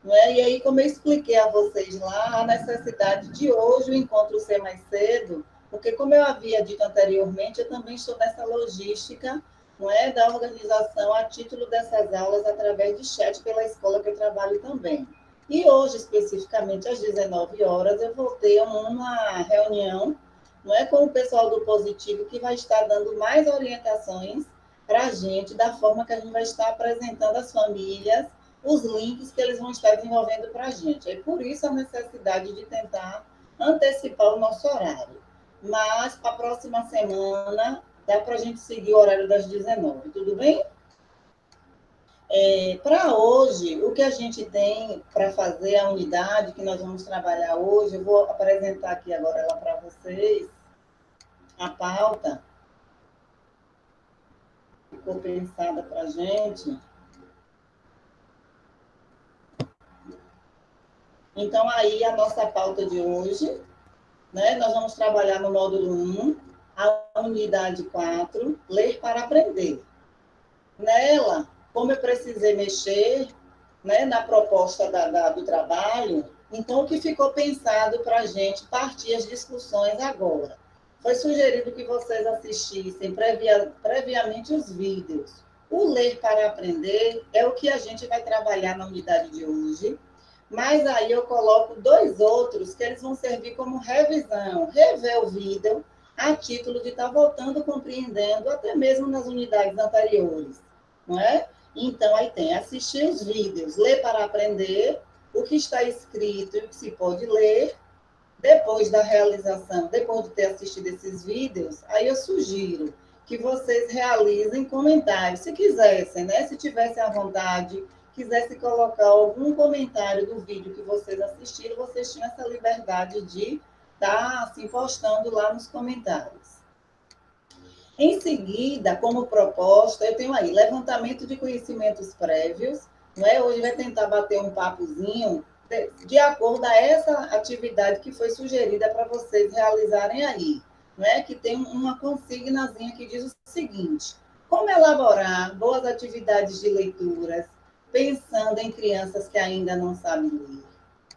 não é? E aí, como eu expliquei a vocês lá, a necessidade de hoje o encontro ser mais cedo, porque, como eu havia dito anteriormente, eu também estou nessa logística, não é, da organização a título dessas aulas através de chat pela escola que eu trabalho também. E hoje, especificamente, às 19 horas, eu vou ter uma reunião, não é, com o pessoal do Positivo, que vai estar dando mais orientações para a gente, da forma que a gente vai estar apresentando às famílias os links que eles vão estar desenvolvendo para a gente. É por isso a necessidade de tentar antecipar o nosso horário. Mas, para a próxima semana, dá para a gente seguir o horário das 19, tudo bem? Para hoje, o que a gente tem para fazer, a unidade que nós vamos trabalhar hoje, eu vou apresentar aqui agora ela para vocês, a pauta, ficou pensada para a gente. Então, aí, a nossa pauta de hoje, né, nós vamos trabalhar no módulo 1, a unidade 4, ler para aprender. Nela, como eu precisei mexer, né, na proposta do trabalho, então o que ficou pensado para a gente partir as discussões agora? Foi sugerido que vocês assistissem previamente os vídeos. O ler para aprender é o que a gente vai trabalhar na unidade de hoje, mas aí eu coloco dois outros que eles vão servir como revisão, rever o vídeo a título de estar voltando, compreendendo, até mesmo nas unidades anteriores, não é? Então, aí tem assistir os vídeos, ler para aprender, o que está escrito e o que se pode ler. Depois da realização, depois de ter assistido esses vídeos, aí eu sugiro que vocês realizem comentários, se quisessem, né? Se tivessem à vontade, quisessem colocar algum comentário do vídeo que vocês assistiram, vocês tinham essa liberdade de estar assim, postando lá nos comentários. Em seguida, como proposta, eu tenho aí levantamento de conhecimentos prévios, não é? Hoje vai tentar bater um papozinho de acordo a essa atividade que foi sugerida para vocês realizarem aí, não é? Que tem uma consignazinha que diz o seguinte: como elaborar boas atividades de leituras, pensando em crianças que ainda não sabem ler.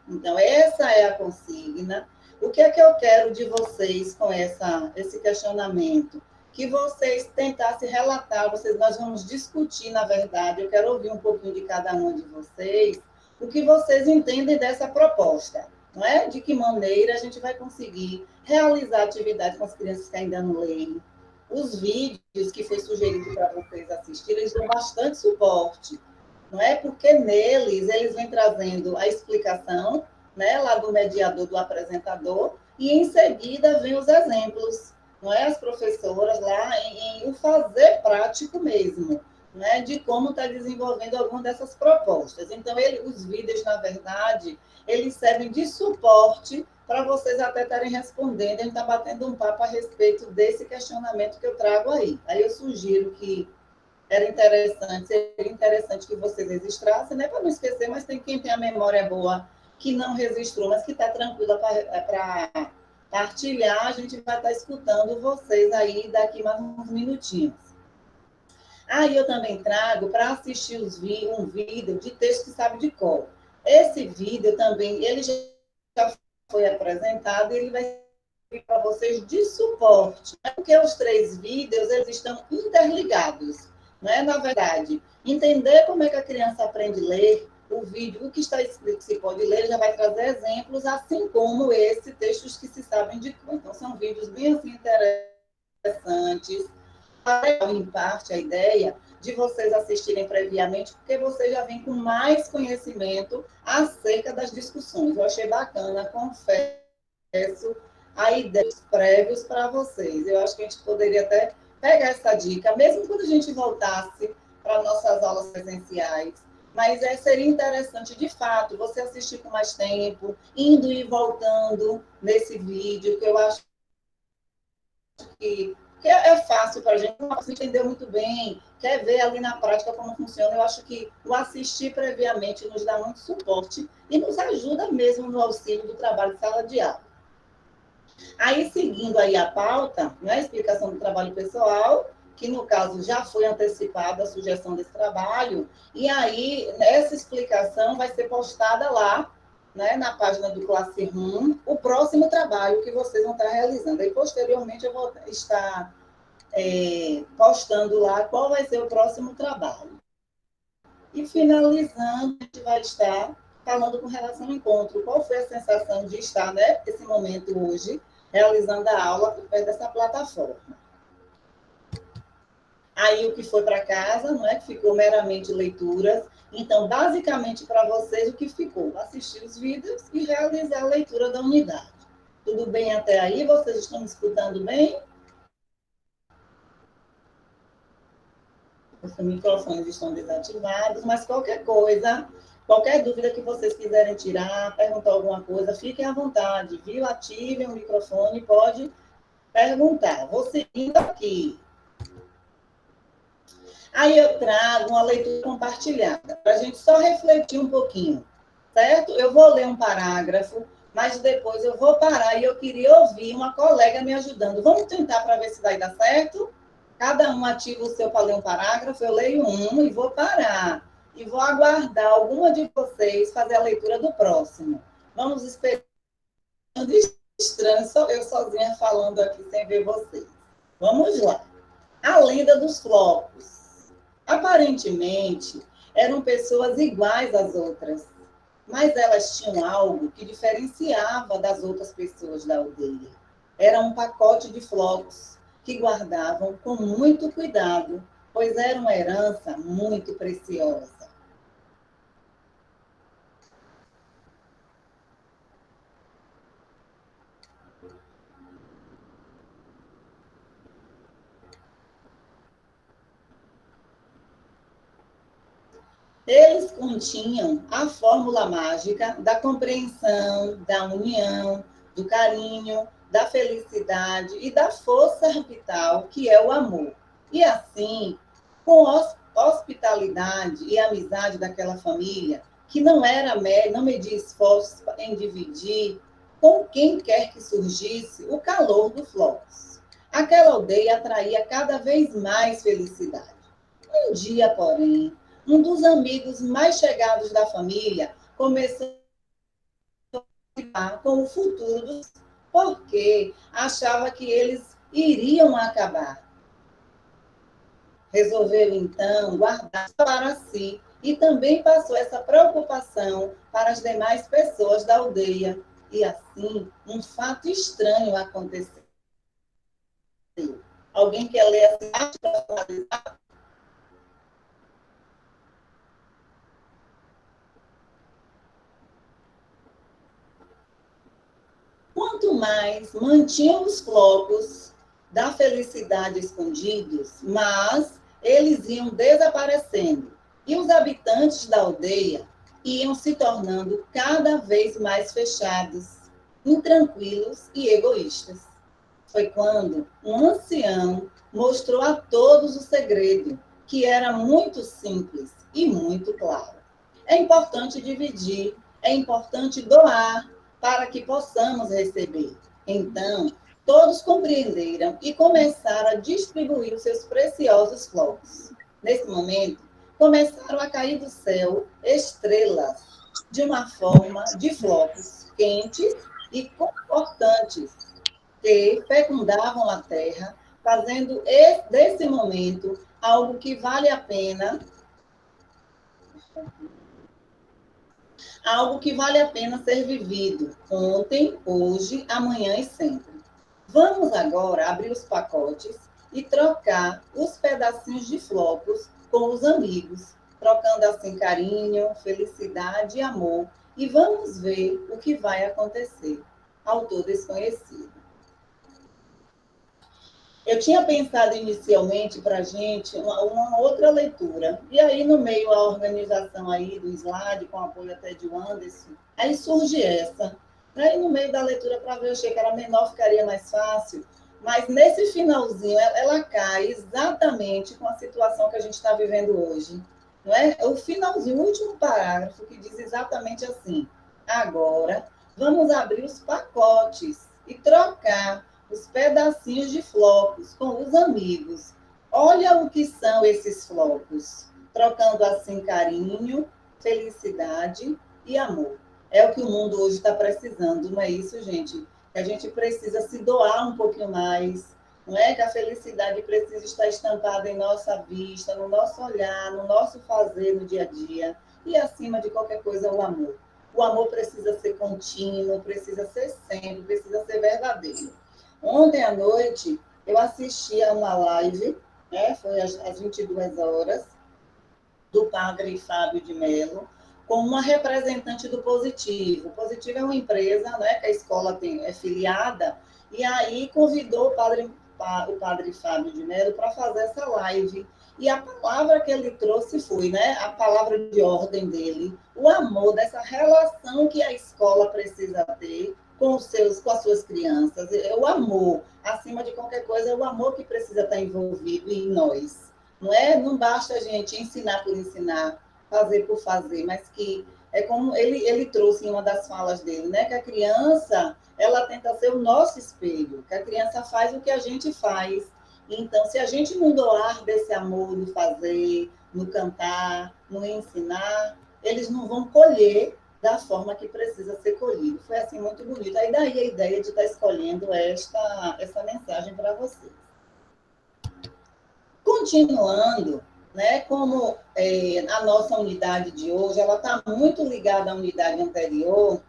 Então, essa é a consigna. O que é que eu quero de vocês com esse questionamento? Que vocês tentassem relatar, nós vamos discutir, na verdade, eu quero ouvir um pouquinho de cada um de vocês, o que vocês entendem dessa proposta, não é? De que maneira a gente vai conseguir realizar atividade com as crianças que ainda não leem. Os vídeos que foi sugerido para vocês assistirem, eles dão bastante suporte, não é? Porque neles eles vêm trazendo a explicação, né, lá do mediador, do apresentador, e em seguida vem os exemplos, não é? As professoras lá em o fazer prático mesmo, né, de como está desenvolvendo alguma dessas propostas. Então, os vídeos, na verdade, eles servem de suporte para vocês até estarem respondendo, a gente está batendo um papo a respeito desse questionamento que eu trago aí. Aí eu sujiro que seria interessante que vocês registrassem, né, para não esquecer, mas tem quem tem a memória boa que não registrou, mas que está tranquila para partilhar, a gente vai estar escutando vocês aí daqui mais uns minutinhos. Aí eu também trago para assistir um vídeo de texto que sabe de cor. Esse vídeo também, ele já foi apresentado e ele vai servir para vocês de suporte, né? Porque os três vídeos, eles estão interligados, né? Na verdade, entender como é que a criança aprende a ler, o vídeo, o que está escrito que se pode ler, já vai trazer exemplos, assim como esse, textos que se sabem de cor. Então, são vídeos bem assim, interessantes, em parte, a ideia de vocês assistirem previamente, porque vocês já vêm com mais conhecimento acerca das discussões. Eu achei bacana, confesso, a ideia dos prévios para vocês. Eu acho que a gente poderia até pegar essa dica, mesmo quando a gente voltasse para nossas aulas presenciais. Mas seria interessante, de fato, você assistir com mais tempo, indo e voltando nesse vídeo, que eu acho que é fácil para a gente, você entendeu muito bem, quer ver ali na prática como funciona. Eu acho que o assistir previamente nos dá muito suporte e nos ajuda mesmo no auxílio do trabalho de sala de aula. Aí, seguindo aí a pauta, né, a explicação do trabalho pessoal, que no caso já foi antecipada a sugestão desse trabalho, e aí essa explicação vai ser postada lá, né, na página do Classroom, o próximo trabalho que vocês vão estar realizando. E posteriormente eu vou estar postando lá qual vai ser o próximo trabalho. E finalizando, a gente vai estar falando com relação ao encontro. Qual foi a sensação de estar, né, nesse momento hoje, realizando a aula através dessa plataforma? Aí o que foi para casa, não é que ficou meramente leituras. Então, basicamente para vocês o que ficou? Assistir os vídeos e realizar a leitura da unidade. Tudo bem até aí? Vocês estão me escutando bem? Os microfones estão desativados, mas qualquer coisa, qualquer dúvida que vocês quiserem tirar, perguntar alguma coisa, fiquem à vontade, viu? Ativem o microfone, pode perguntar. Vou seguindo aqui. Aí eu trago uma leitura compartilhada, para a gente só refletir um pouquinho, certo? Eu vou ler um parágrafo, mas depois eu vou parar e eu queria ouvir uma colega me ajudando. Vamos tentar para ver se vai dar certo? Cada um ativa o seu para ler um parágrafo, eu leio um e vou parar. E vou aguardar alguma de vocês fazer a leitura do próximo. Vamos esperando estranho, só eu sozinha falando aqui sem ver vocês. Vamos lá. A lenda dos flocos. Aparentemente, eram pessoas iguais às outras, mas elas tinham algo que diferenciava das outras pessoas da aldeia. Era um pacote de flocos que guardavam com muito cuidado, pois era uma herança muito preciosa. Eles continham a fórmula mágica da compreensão, da união, do carinho, da felicidade e da força vital que é o amor. E assim, com hospitalidade e amizade daquela família, que não media esforços em dividir com quem quer que surgisse o calor do Flocos. Aquela aldeia atraía cada vez mais felicidade. Um dia, porém, um dos amigos mais chegados da família começou a com o futuro dos, porque achava que eles iriam acabar. Resolveu, então, guardar para si e também passou essa preocupação para as demais pessoas da aldeia. E assim, um fato estranho aconteceu. Alguém quer ler essa parte? Quanto mais mantinham os flocos da felicidade escondidos, mas eles iam desaparecendo. E os habitantes da aldeia iam se tornando cada vez mais fechados, intranquilos e egoístas. Foi quando um ancião mostrou a todos o segredo, que era muito simples e muito claro. É importante dividir, é importante doar para que possamos receber. Então, todos compreenderam e começaram a distribuir os seus preciosos flocos. Nesse momento, começaram a cair do céu estrelas de uma forma de flocos quentes e confortantes que fecundavam a terra, fazendo desse momento algo que vale a pena, algo que vale a pena ser vivido ontem, hoje, amanhã e sempre. Vamos agora abrir os pacotes e trocar os pedacinhos de flocos com os amigos, trocando assim carinho, felicidade e amor. E vamos ver o que vai acontecer. Autor desconhecido. Eu tinha pensado inicialmente para a gente uma outra leitura. E aí, no meio, a organização aí do slide, com apoio até de Anderson, aí surge essa. Aí, no meio da leitura, para ver, eu achei que era menor, ficaria mais fácil. Mas nesse finalzinho, ela cai exatamente com a situação que a gente está vivendo hoje. Não é? O finalzinho, o último parágrafo, que diz exatamente assim: agora, vamos abrir os pacotes e trocar os pedacinhos de flocos com os amigos, Olha o que são esses flocos, trocando assim carinho, felicidade e amor. É o que o mundo hoje está precisando, não é isso, gente? Que a gente precisa se doar um pouquinho mais, não é? Que a felicidade precisa estar estampada em nossa vista, no nosso olhar, no nosso fazer no dia a dia. E acima de qualquer coisa, o amor. O amor precisa ser contínuo, precisa ser sempre, precisa ser verdadeiro. Ontem à noite, eu assisti a uma live, né? Foi às 22 horas, do padre Fábio de Mello, com uma representante do Positivo. O Positivo é uma empresa, né, que a escola é filiada, e aí convidou o padre Fábio de Mello para fazer essa live. E a palavra que ele trouxe foi, né, a palavra de ordem dele, o amor, dessa relação que a escola precisa ter com as suas crianças. O amor, acima de qualquer coisa, é o amor que precisa estar envolvido em nós. Não é? Não basta a gente ensinar por ensinar, fazer por fazer, mas que é como ele trouxe em uma das falas dele, né? Que a criança, ela tenta ser o nosso espelho, que a criança faz o que a gente faz. Então, se a gente não doar desse amor no fazer, no cantar, no ensinar, eles não vão colher da forma que precisa ser colhido. Foi assim muito bonito. Aí daí a ideia de estar escolhendo essa mensagem para vocês. Continuando, né, como a nossa unidade de hoje, ela está muito ligada à unidade anterior,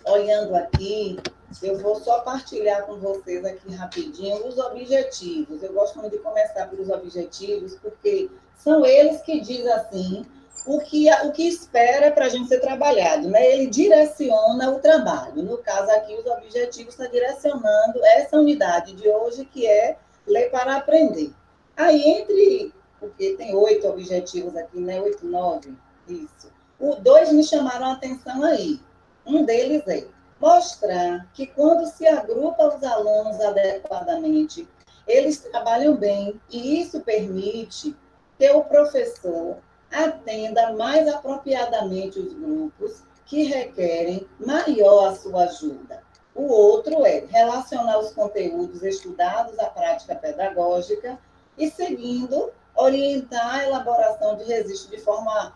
olhando aqui, eu vou só partilhar com vocês aqui rapidinho os objetivos. Eu gosto muito de começar pelos objetivos, porque são eles que dizem assim, o que espera para a gente ser trabalhado, né? Ele direciona o trabalho. No caso aqui, os objetivos estão direcionando essa unidade de hoje, que é ler para aprender. Aí, porque tem 8 objetivos aqui, né? 8, 9, isso. Dois me chamaram a atenção aí. Um deles é mostrar que quando se agrupa os alunos adequadamente, eles trabalham bem, e isso permite que o professor atenda mais apropriadamente os grupos que requerem maior a sua ajuda. O outro é relacionar os conteúdos estudados à prática pedagógica e, seguindo, orientar a elaboração de registro de forma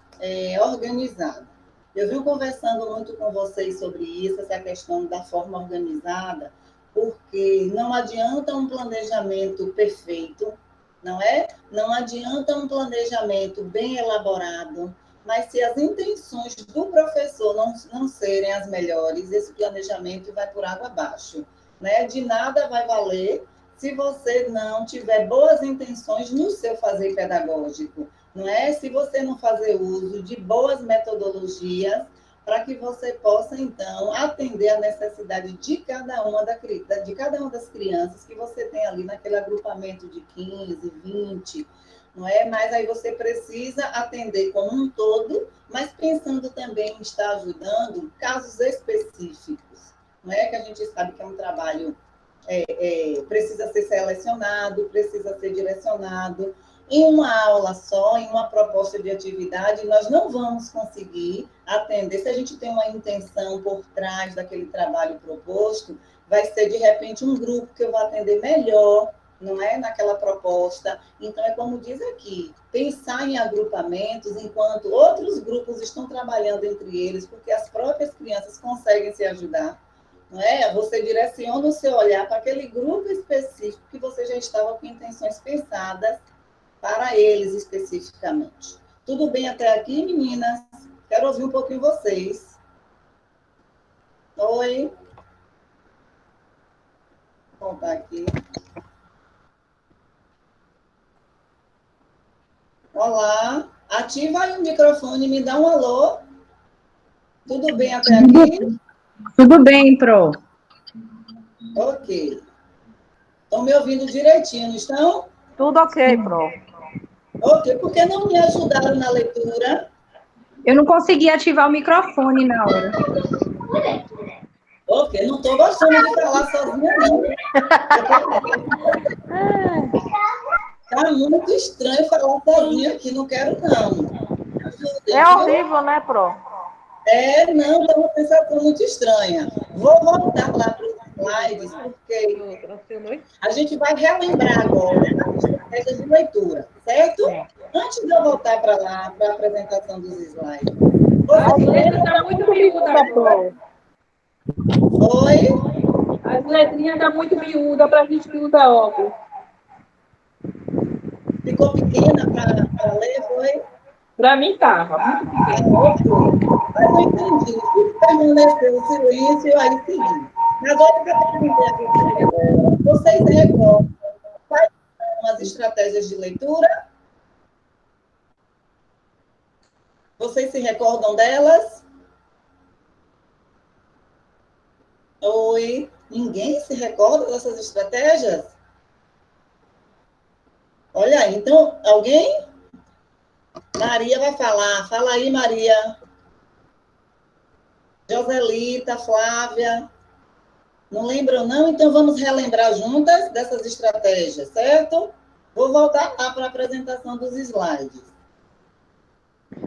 organizada. Eu venho conversando muito com vocês sobre isso, essa questão da forma organizada, porque não adianta um planejamento perfeito, não é? Não adianta um planejamento bem elaborado, mas se as intenções do professor não serem as melhores, esse planejamento vai por água abaixo, né? De nada vai valer se você não tiver boas intenções no seu fazer pedagógico, não é? Se você não fazer uso de boas metodologias para que você possa, então, atender a necessidade de cada uma das crianças que você tem ali naquele agrupamento de 15, 20, não é? Mas aí você precisa atender como um todo, mas pensando também em estar ajudando casos específicos, não é? Que a gente sabe que é um trabalho precisa ser selecionado, precisa ser direcionado. Em uma aula só, em uma proposta de atividade, nós não vamos conseguir atender. Se a gente tem uma intenção por trás daquele trabalho proposto, vai ser, de repente, um grupo que eu vou atender melhor, não é? Naquela proposta. Então, é como diz aqui, pensar em agrupamentos enquanto outros grupos estão trabalhando entre eles, porque as próprias crianças conseguem se ajudar. Não é? Você direciona o seu olhar para aquele grupo específico que você já estava com intenções pensadas para eles especificamente. Tudo bem até aqui, meninas? Quero ouvir um pouquinho vocês. Oi. Vou voltar aqui. Olá. Ativa aí o microfone e me dá um alô. Tudo bem até aqui? Tudo bem, Pro. Ok. Estão me ouvindo direitinho, não estão? Tudo ok, Pro. Ok. Por que não me ajudaram na leitura? Eu não consegui ativar o microfone na hora. Ok, não estou gostando de falar sozinha, não. Tá muito estranho falar sozinha aqui, não quero, não. É horrível, né, Pro? Não, tá uma sensação muito estranha. Vou voltar lá para slides, porque a gente vai relembrar agora as estratégias de leitura, certo? Antes de eu voltar para lá, para a apresentação dos slides. As letras estão muito miúdas, Pro. Oi? As letrinhas estão muito miúdas para a gente que usa óculos. Ficou pequena para ler, foi? Para mim estava muito pequena. Mas eu entendi. Permaneceu o silêncio, aí segui. Agora, para aprender aqui com agora, vocês recordam quais são as estratégias de leitura? Vocês se recordam delas? Oi? Ninguém se recorda dessas estratégias? Olha aí, então, alguém? Maria vai falar. Fala aí, Maria. Joselita, Flávia. Não lembram, não? Então, vamos relembrar juntas dessas estratégias, certo? Vou voltar lá para a apresentação dos slides.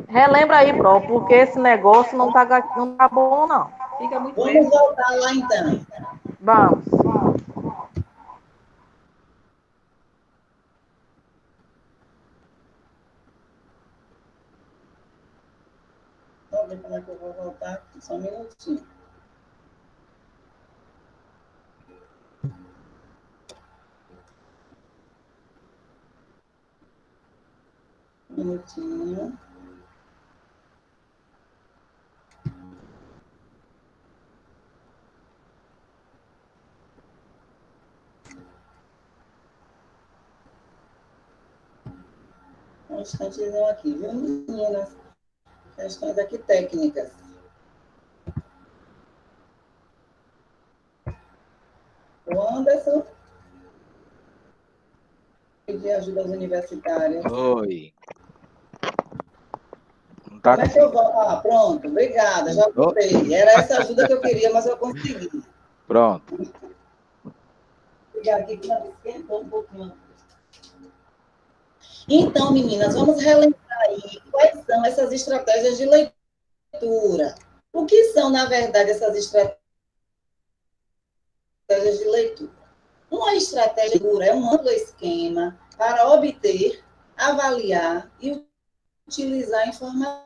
Relembra aí, Pro, porque esse negócio não tá bom, não. Fica muito Vamos perto. voltar lá, então. Vamos. Vamos ver como é que eu vou voltar aqui. Só um minutinho. Um minutinho. Um instantezinho aqui, viu, meninas? Questões aqui técnicas. O Anderson. Pedir ajuda aos universitários. Oi. Não tá Como é que eu vou? Ah, pronto, obrigada, já voltei. Era essa ajuda que eu queria, mas eu consegui. Pronto. Vou pegar aqui que já esquentou um pouquinho. Então, meninas, vamos relembrar aí quais são essas estratégias de leitura. O que são, na verdade, essas estratégias de leitura? Uma estratégia de leitura é um amplo esquema para obter, avaliar e utilizar informação.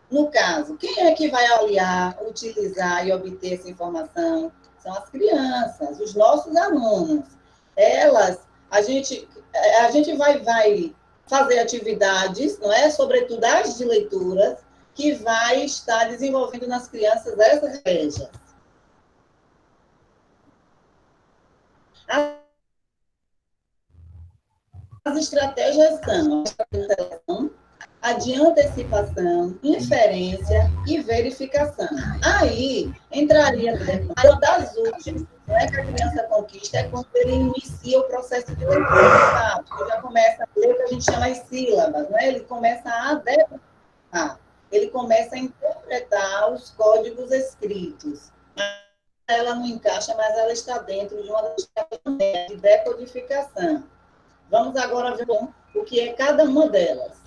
No caso, quem é que vai avaliar, utilizar e obter essa informação? São as crianças, os nossos alunos. A gente vai fazer atividades, não é? Sobretudo as de leituras, que vai estar desenvolvendo nas crianças essas estratégias. As estratégias são a de antecipação, inferência e verificação. Aí entraria uma das últimas, não é, que a criança conquista, é quando ele inicia o processo de leitura, de fato, que já começa a ler o que a gente chama de sílabas, não é? Ele começa a decifrar, ele começa a interpretar os códigos escritos. Ela não encaixa, mas ela está dentro de uma das estratégias de decodificação. Vamos agora ver o que é cada uma delas.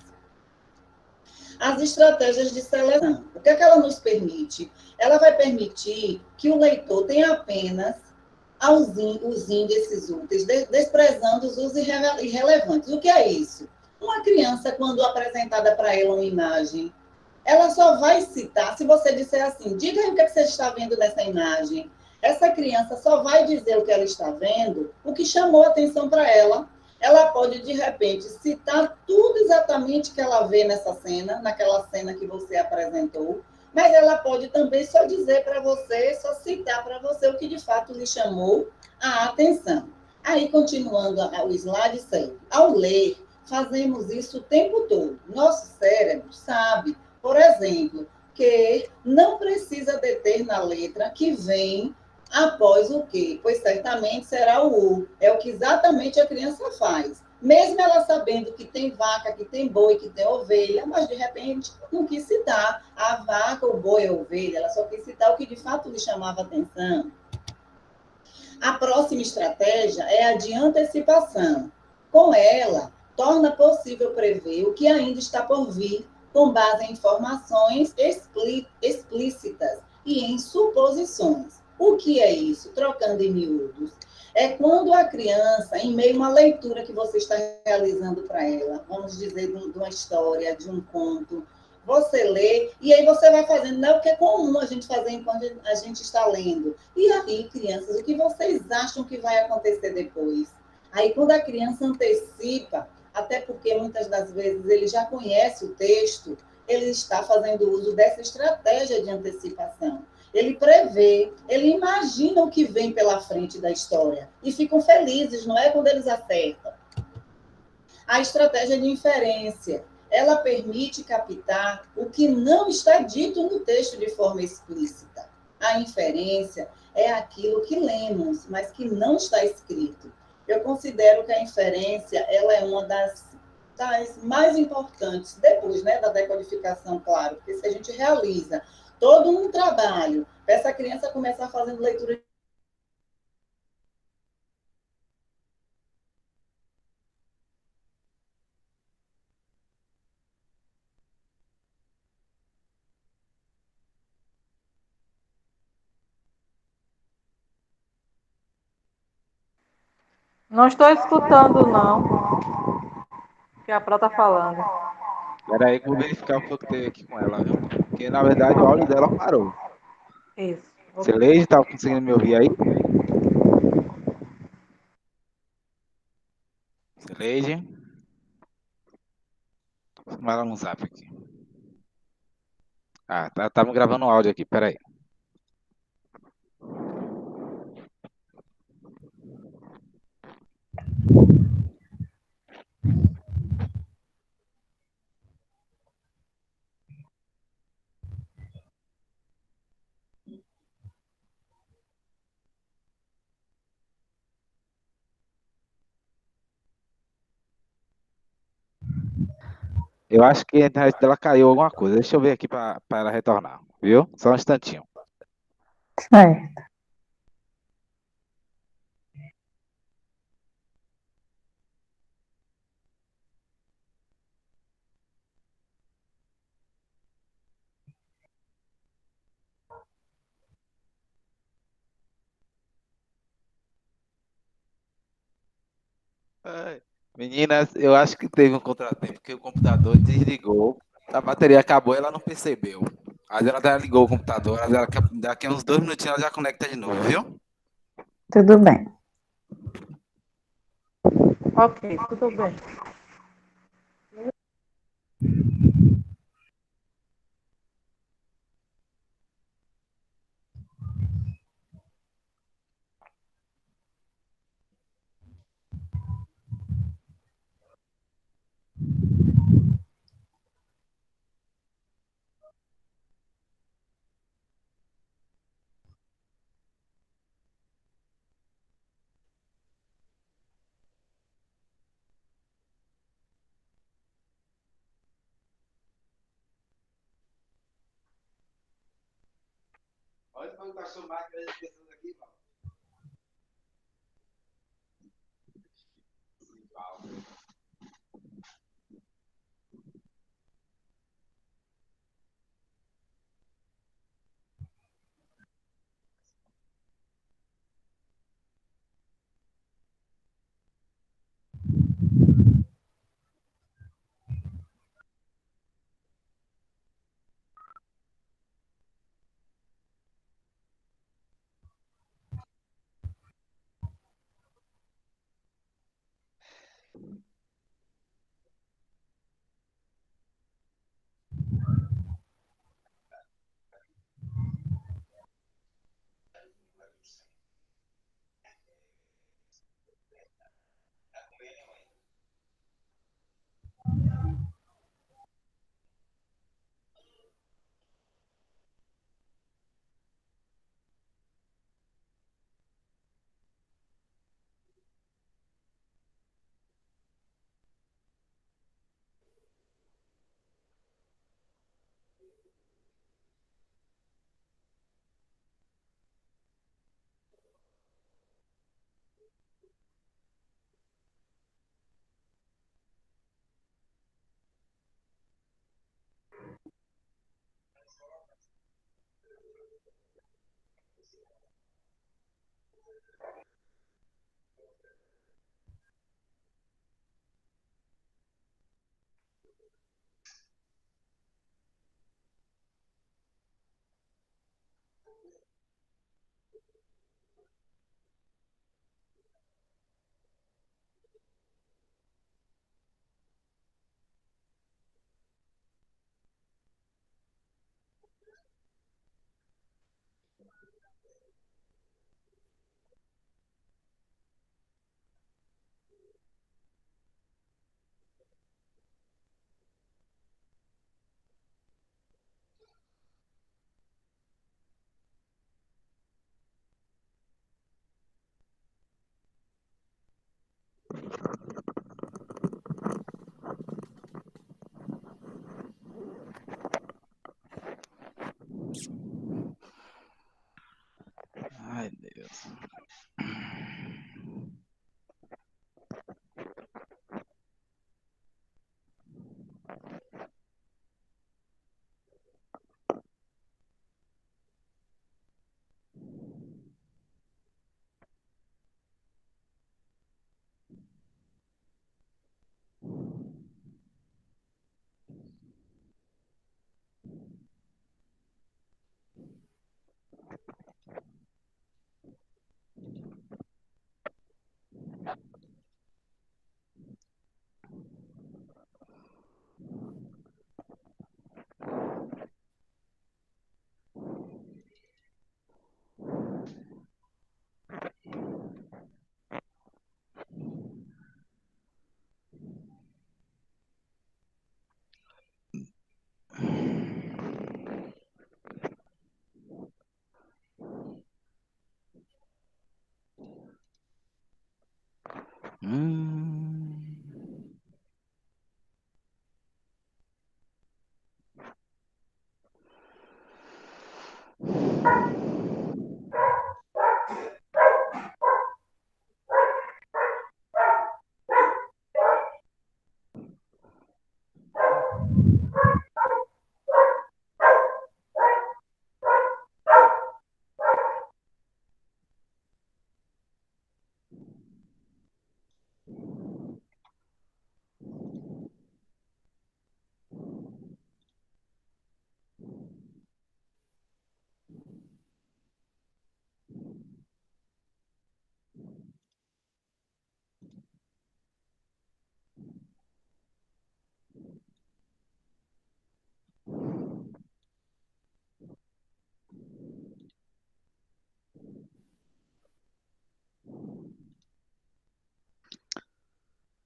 As estratégias de seleção. O que é que ela nos permite? Ela vai permitir que o leitor tenha apenas os índices úteis, desprezando os usos irrelevantes. O que é isso? Uma criança, quando apresentada para ela uma imagem, ela só vai citar, se você disser assim, diga aí o que você está vendo nessa imagem. Essa criança só vai dizer o que ela está vendo, o que chamou a atenção para ela. Ela pode, de repente, citar tudo exatamente que ela vê nessa cena, naquela cena que você apresentou, mas ela pode também só dizer para você, só citar para você o que de fato lhe chamou a atenção. Aí, continuando o slide 6. Ao ler, fazemos isso o tempo todo. Nosso cérebro sabe, por exemplo, que não precisa deter na letra que vem após o quê? Pois certamente será o U. É o que exatamente a criança faz. Mesmo ela sabendo que tem vaca, que tem boi, que tem ovelha, mas de repente não quis citar a vaca, o boi, a ovelha. Ela só quis citar o que de fato lhe chamava atenção. A próxima estratégia é a de antecipação. Com ela, torna possível prever o que ainda está por vir, com base em informações explícitas e em suposições. O que é isso? Trocando em miúdos. É quando a criança, em meio a uma leitura que você está realizando para ela, vamos dizer, de uma história, de um conto, você lê, e aí você vai fazendo, não é o que é comum a gente fazer enquanto a gente está lendo. E aí, crianças, o que vocês acham que vai acontecer depois? Aí, quando a criança antecipa, até porque muitas das vezes ele já conhece o texto, ele está fazendo uso dessa estratégia de antecipação. Ele prevê, ele imagina o que vem pela frente da história. E ficam felizes, não é? Quando eles acertam. A estratégia de inferência, ela permite captar o que não está dito no texto de forma explícita. A inferência é aquilo que lemos, mas que não está escrito. Eu considero que a inferência ela é uma das mais importantes, depois, né, da decodificação, claro, porque se a gente realiza todo um trabalho para essa criança começar fazendo leitura. Não estou escutando, não, o que a Pro está falando. Espera aí que eu vou verificar o que foi que teve aqui com ela, viu? Porque, na verdade, o áudio dela parou. Isso. Celeide, tá conseguindo me ouvir aí? Celeide? Vou chamar ela no zap aqui. Ah, tava gravando um áudio aqui, peraí. Eu acho que a internet dela caiu alguma coisa. Deixa eu ver aqui para ela retornar, viu? Só um instantinho. Certo. Ai, meninas, eu acho que teve um contratempo, porque o computador desligou, a bateria acabou e ela não percebeu. Mas ela já ligou o computador, daqui a uns 2 minutinhos ela já conecta de novo, viu? Tudo bem. Ok, tudo bem. Olha como tá chamando as pessoas aqui, mano. Ai, Deus. Hum.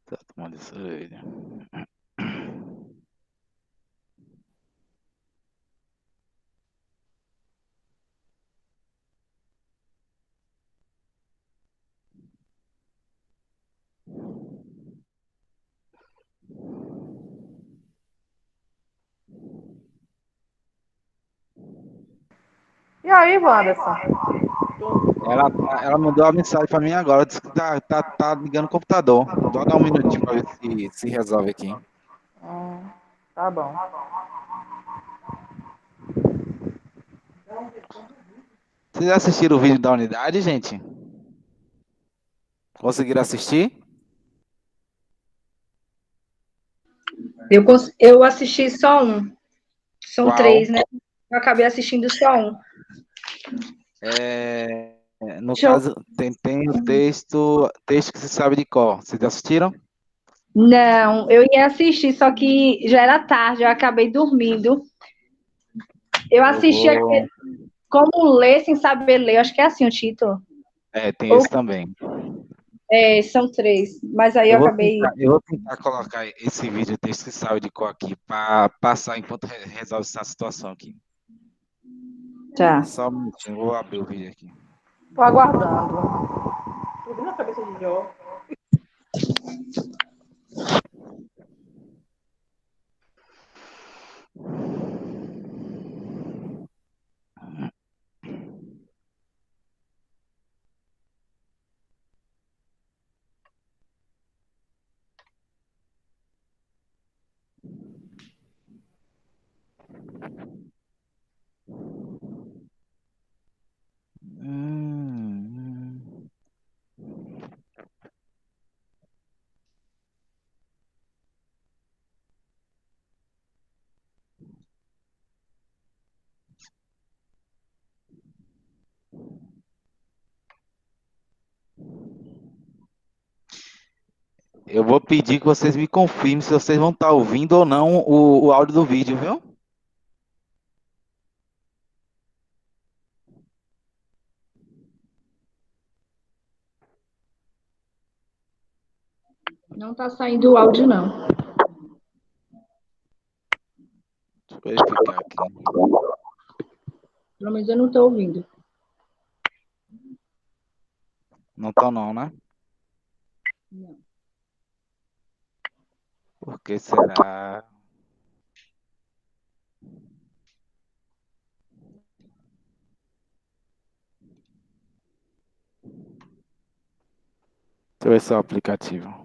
Tá tomando cerveja. E aí, Wanderson? Ela mandou uma mensagem pra mim agora, disse que tá ligando o computador. Só dá um minutinho pra ver se resolve aqui. Tá bom. Vocês assistiram o vídeo da unidade, gente? Conseguiram assistir? Eu assisti só um. São Qual? 3, né? Eu acabei assistindo só um. No Deixa eu... caso, tem o texto que você sabe de cor. Vocês assistiram? Não, eu ia assistir, só que já era tarde, eu acabei dormindo. Eu Eu assisti vou. Como Ler Sem Saber Ler, acho que é assim o título. Tem esse também. São 3, mas aí eu Eu vou acabei... tentar, eu vou tentar colocar esse vídeo texto que sabe de cor aqui para passar enquanto resolve essa situação aqui. Tá. Só um minutinho, vou abrir o vídeo aqui. Tô aguardando. Tô vendo a cabeça de Jó. Hum. Eu vou pedir que vocês me confirmem se vocês vão estar ouvindo ou não o áudio do vídeo, viu? Não está saindo o áudio, não. Deixa eu verificar aqui. Pelo menos eu não estou ouvindo. Não estão não, né? Não. Por que será? Deixa eu ver só o aplicativo.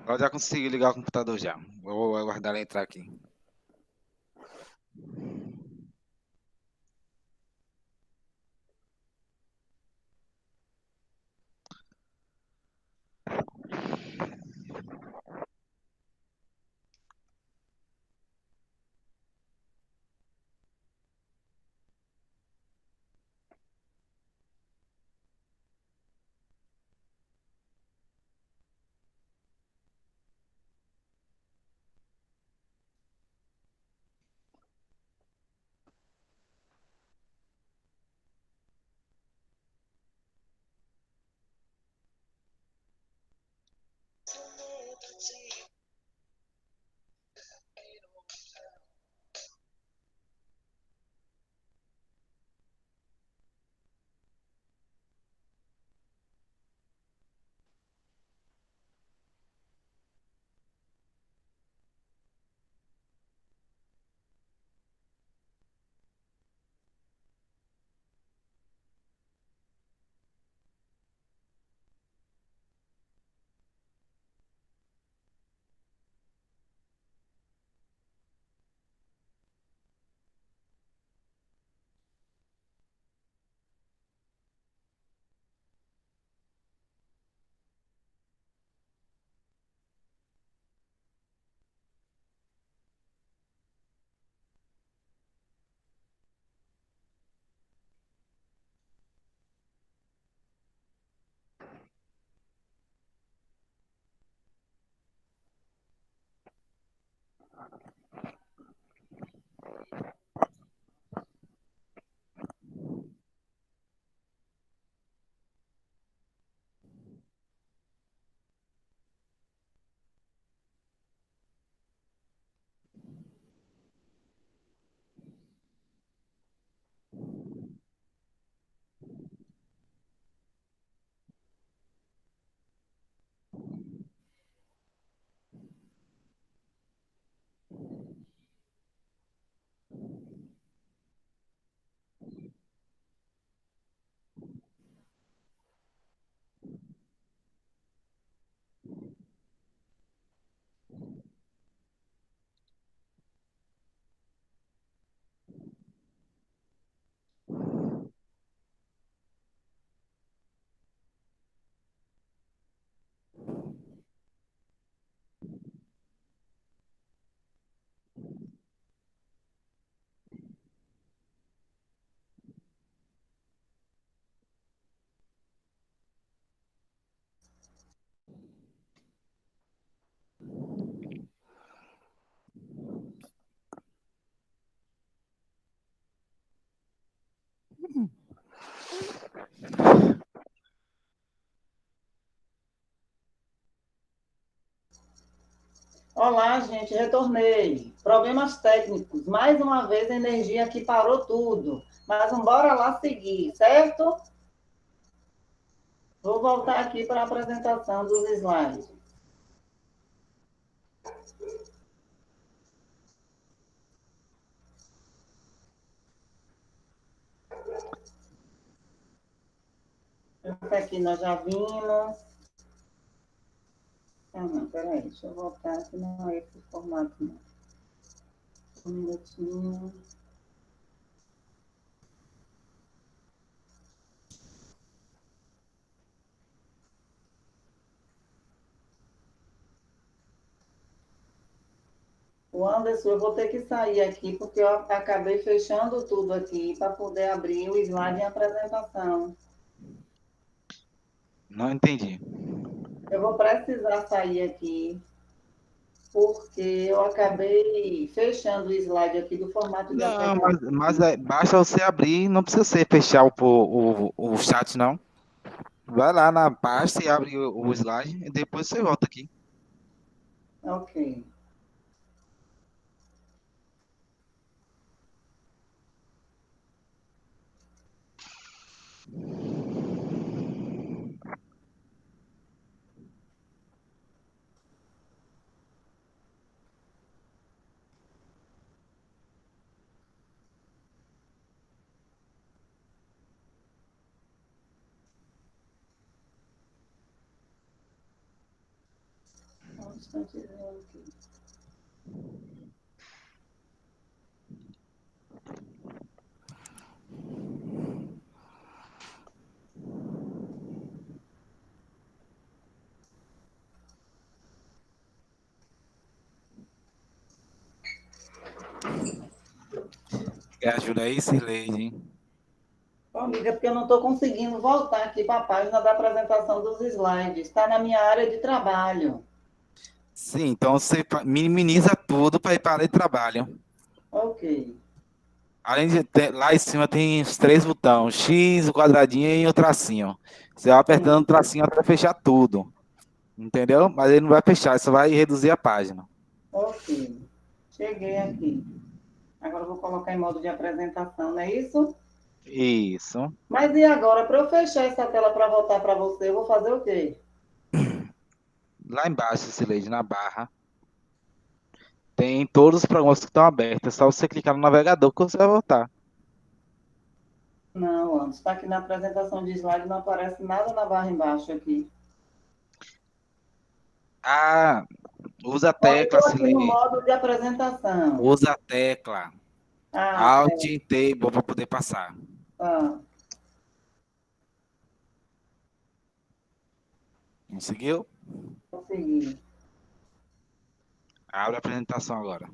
Eu já consegui ligar o computador já. Vou aguardar ela entrar aqui. Olá, gente, retornei. Problemas técnicos. Mais uma vez a energia aqui parou tudo. Mas vamos embora lá seguir, certo? Vou voltar aqui para a apresentação dos slides. Esse aqui nós já vimos. Ah, não, peraí, deixa eu voltar aqui, não é esse formato, não. Um minutinho. O Anderson, eu vou ter que sair aqui, porque eu acabei fechando tudo aqui para poder abrir o slide em apresentação. Não entendi. Eu vou precisar sair aqui, porque eu acabei fechando o slide aqui do formato de Não, apresentação. mas basta você abrir, não precisa você fechar o chat, não. Vai lá na pasta e abre o slide e depois você volta aqui. Ok. Um instantezinho aqui. Quer ajuda aí, Cirleide? Bom, amiga, porque eu não estou conseguindo voltar aqui para a página da apresentação dos slides. Está na minha área de trabalho. Sim, então você minimiza tudo para ir para a área de trabalho. Ok. Além de ter, lá em cima tem os três botões, X, o quadradinho e o tracinho. Você vai apertando o tracinho até fechar tudo. Entendeu? Mas ele não vai fechar, só vai reduzir a página. Ok. Cheguei aqui. Agora eu vou colocar em modo de apresentação, não é isso? Isso. Mas e agora, para eu fechar essa tela para voltar para você, eu vou fazer o quê? Lá embaixo, Cirleide, na barra, tem todos os programas que estão abertos. É só você clicar no navegador que você vai voltar. Não, Anderson, está aqui na apresentação de slide, não aparece nada na barra embaixo aqui. Ah, usa a Ó, eu tecla, estou aqui no Cirleide. modo de apresentação. Usa a tecla Ah, Alt certo. e Table para poder passar. Ah, Conseguiu? consegui. Abre a apresentação agora.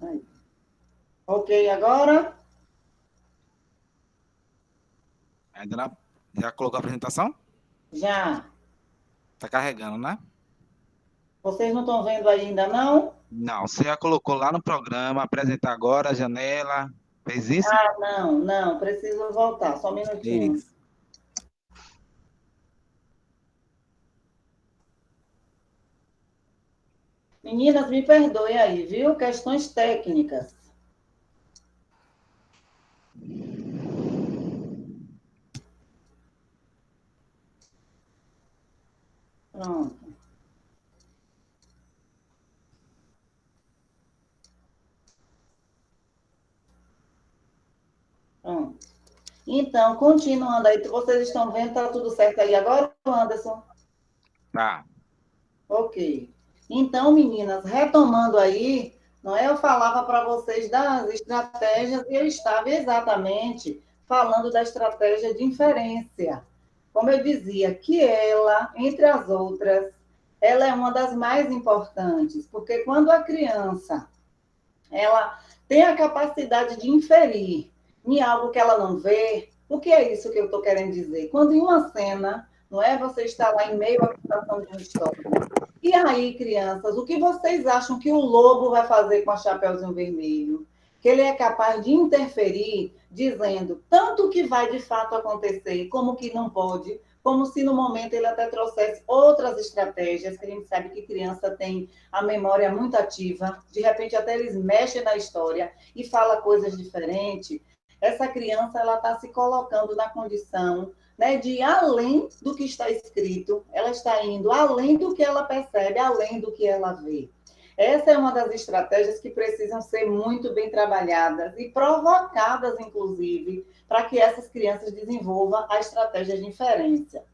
Aí. Ok, agora? Ainda não, já colocou a apresentação? Já. Tá carregando, né? Vocês não estão vendo ainda, não? Não, você já colocou lá no programa, apresentar agora, janela. Fez isso? Ah, não, não, preciso voltar, só um minutinho. Isso. Meninas, me perdoem aí, viu? Questões técnicas. Pronto. Pronto. Então, continuando aí, vocês estão vendo, tá tudo certo aí agora, Anderson? Tá. Ok. Então, meninas, retomando aí, não é? Eu falava para vocês das estratégias e eu estava exatamente falando da estratégia de inferência. Como eu dizia, que ela, entre as outras, ela é uma das mais importantes, porque quando a criança ela tem a capacidade de inferir em algo que ela não vê, o que é isso que eu estou querendo dizer? Quando em uma cena, não é? Você está lá em meio à situação de uma história. E aí, crianças, o que vocês acham que o lobo vai fazer com a Chapeuzinho Vermelho? que ele é capaz de interferir, dizendo tanto o que vai de fato acontecer, como o que não pode, como se no momento ele até trouxesse outras estratégias, que a gente sabe que criança tem a memória muito ativa, de repente até eles mexem na história e fala coisas diferentes. Essa criança ela está se colocando na condição, né, de ir além do que está escrito, ela está indo além do que ela percebe, além do que ela vê. Essa é uma das estratégias que precisam ser muito bem trabalhadas e provocadas, inclusive, para que essas crianças desenvolvam a estratégia de inferência.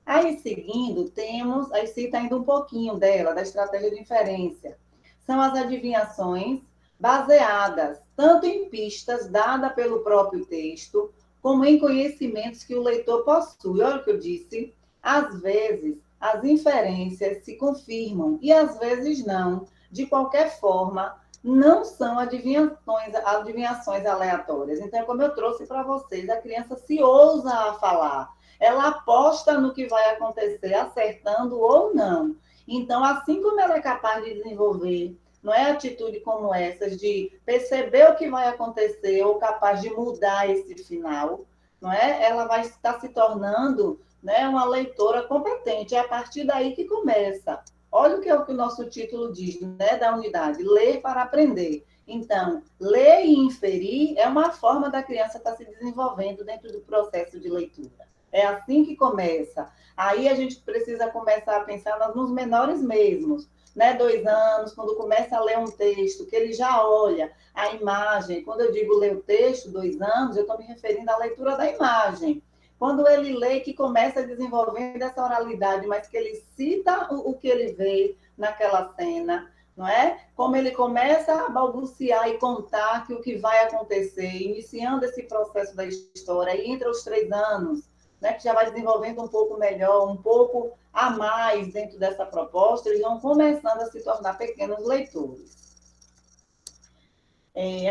Aí, seguindo, temos, aí cita ainda um pouquinho dela, da estratégia de inferência. São as adivinhações baseadas tanto em pistas dadas pelo próprio texto, como em conhecimentos que o leitor possui. Olha o que eu disse. Às vezes, as inferências se confirmam e às vezes não. De qualquer forma, não são adivinhações aleatórias. Então, como eu trouxe para vocês, a criança se ousa a falar. Ela aposta no que vai acontecer, acertando ou não. Então, assim como ela é capaz de desenvolver, não é atitude como essas de perceber o que vai acontecer ou capaz de mudar esse final, não é? Ela vai estar se tornando, né, uma leitora competente. É a partir daí que começa. Olha o que é o que o nosso título diz, né, da unidade, ler para aprender. Então, ler e inferir é uma forma da criança estar se desenvolvendo dentro do processo de leitura. É assim que começa. Aí a gente precisa começar a pensar nos menores mesmos, né? 2 anos, quando começa a ler um texto, que ele já olha a imagem. Quando eu digo ler o texto, 2 anos, eu estou me referindo à leitura da imagem. Quando ele lê, que começa a desenvolver essa oralidade, mas que ele cita o que ele vê naquela cena, não é? Como ele começa a balbuciar e contar que o que vai acontecer, iniciando esse processo da história, e entre os 3 anos, né, que já vai desenvolvendo um pouco melhor, um pouco a mais dentro dessa proposta, eles vão começando a se tornar pequenos leitores.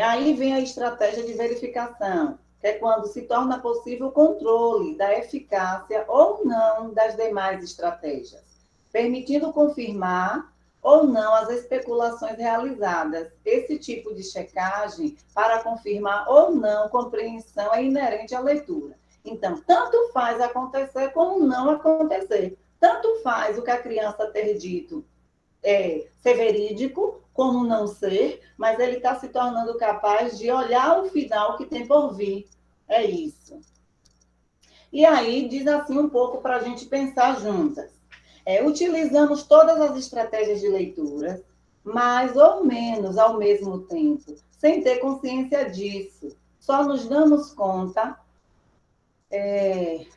Aí vem a estratégia de verificação, que é quando se torna possível o controle da eficácia ou não das demais estratégias, permitindo confirmar ou não as especulações realizadas. Esse tipo de checagem, para confirmar ou não compreensão, é inerente à leitura. Então, tanto faz acontecer como não acontecer. Tanto faz o que a criança ter dito ser verídico, como não ser, mas ele está se tornando capaz de olhar o final que tem por vir. É isso. E aí, diz assim um pouco para a gente pensar juntas. Utilizamos todas as estratégias de leitura, mais ou menos ao mesmo tempo, sem ter consciência disso. Só nos damos conta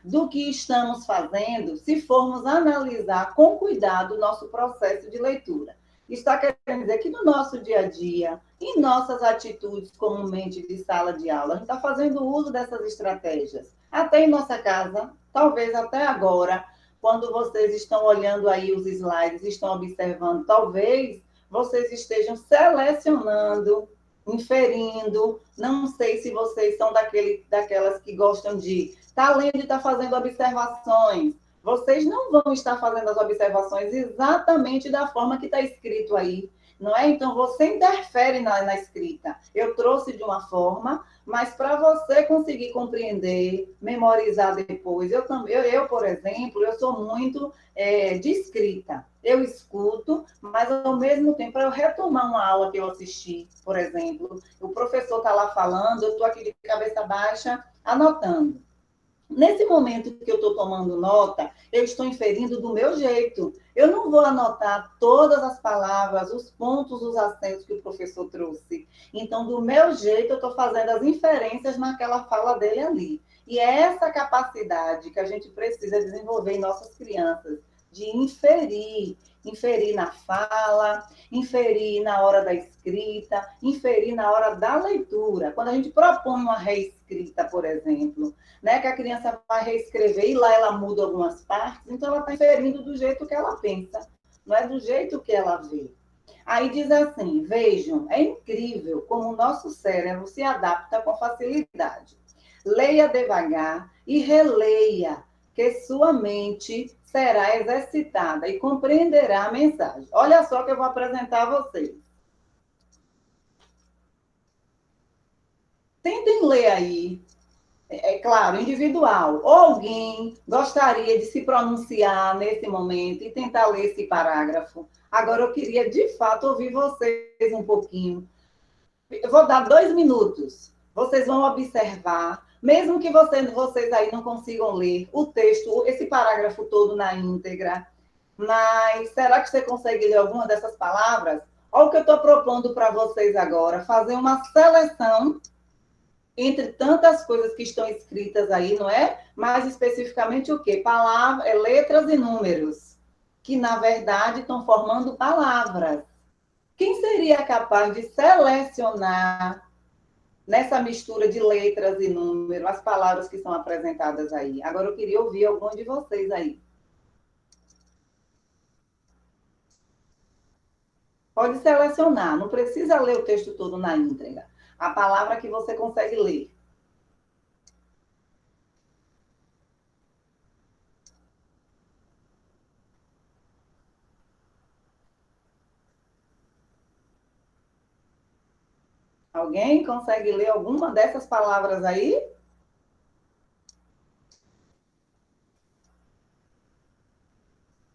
do que estamos fazendo se formos analisar com cuidado o nosso processo de leitura. Está querendo dizer que no nosso dia a dia, em nossas atitudes comumente de sala de aula, a gente está fazendo uso dessas estratégias. Até em nossa casa, talvez até agora, quando vocês estão olhando aí os slides, estão observando, talvez vocês estejam selecionando, inferindo, não sei se vocês são daquelas que gostam de estar lendo e estar fazendo observações. Vocês não vão estar fazendo as observações exatamente da forma que está escrito aí, não é? Então, você interfere na escrita. Eu trouxe de uma forma, mas para você conseguir compreender, memorizar depois, eu, por exemplo, eu sou muito de escrita. Eu escuto, mas ao mesmo tempo, para eu retomar uma aula que eu assisti, por exemplo, o professor está lá falando, eu estou aqui de cabeça baixa, anotando. Nesse momento que eu estou tomando nota, eu estou inferindo do meu jeito. Eu não vou anotar todas as palavras, os pontos, os acentos que o professor trouxe. Então, do meu jeito, eu estou fazendo as inferências naquela fala dele ali. E é essa capacidade que a gente precisa desenvolver em nossas crianças, de inferir na fala, inferir na hora da escrita, inferir na hora da leitura. Quando a gente propõe uma reescrita, por exemplo, né, que a criança vai reescrever e lá ela muda algumas partes, então ela está inferindo do jeito que ela pensa, não é do jeito que ela vê. Aí diz assim, vejam, é incrível como o nosso cérebro se adapta com facilidade. Leia devagar e releia, que sua mente será exercitada e compreenderá a mensagem. Olha só que eu vou apresentar a vocês. Tentem ler aí, é claro, individual. Ou alguém gostaria de se pronunciar nesse momento e tentar ler esse parágrafo. Agora, eu queria, de fato, ouvir vocês um pouquinho. Eu vou dar 2 minutos. Vocês vão observar, mesmo que vocês aí não consigam ler o texto, esse parágrafo todo na íntegra, mas será que você consegue ler alguma dessas palavras? Olha o que eu estou propondo para vocês agora, fazer uma seleção entre tantas coisas que estão escritas aí, não é? Mais especificamente o quê? Palavras, letras e números, que na verdade estão formando palavras. Quem seria capaz de selecionar nessa mistura de letras e números as palavras que são apresentadas aí? Agora eu queria ouvir algum de vocês aí. Pode selecionar, não precisa ler o texto todo na íntegra. A palavra que você consegue ler. Alguém consegue ler alguma dessas palavras aí?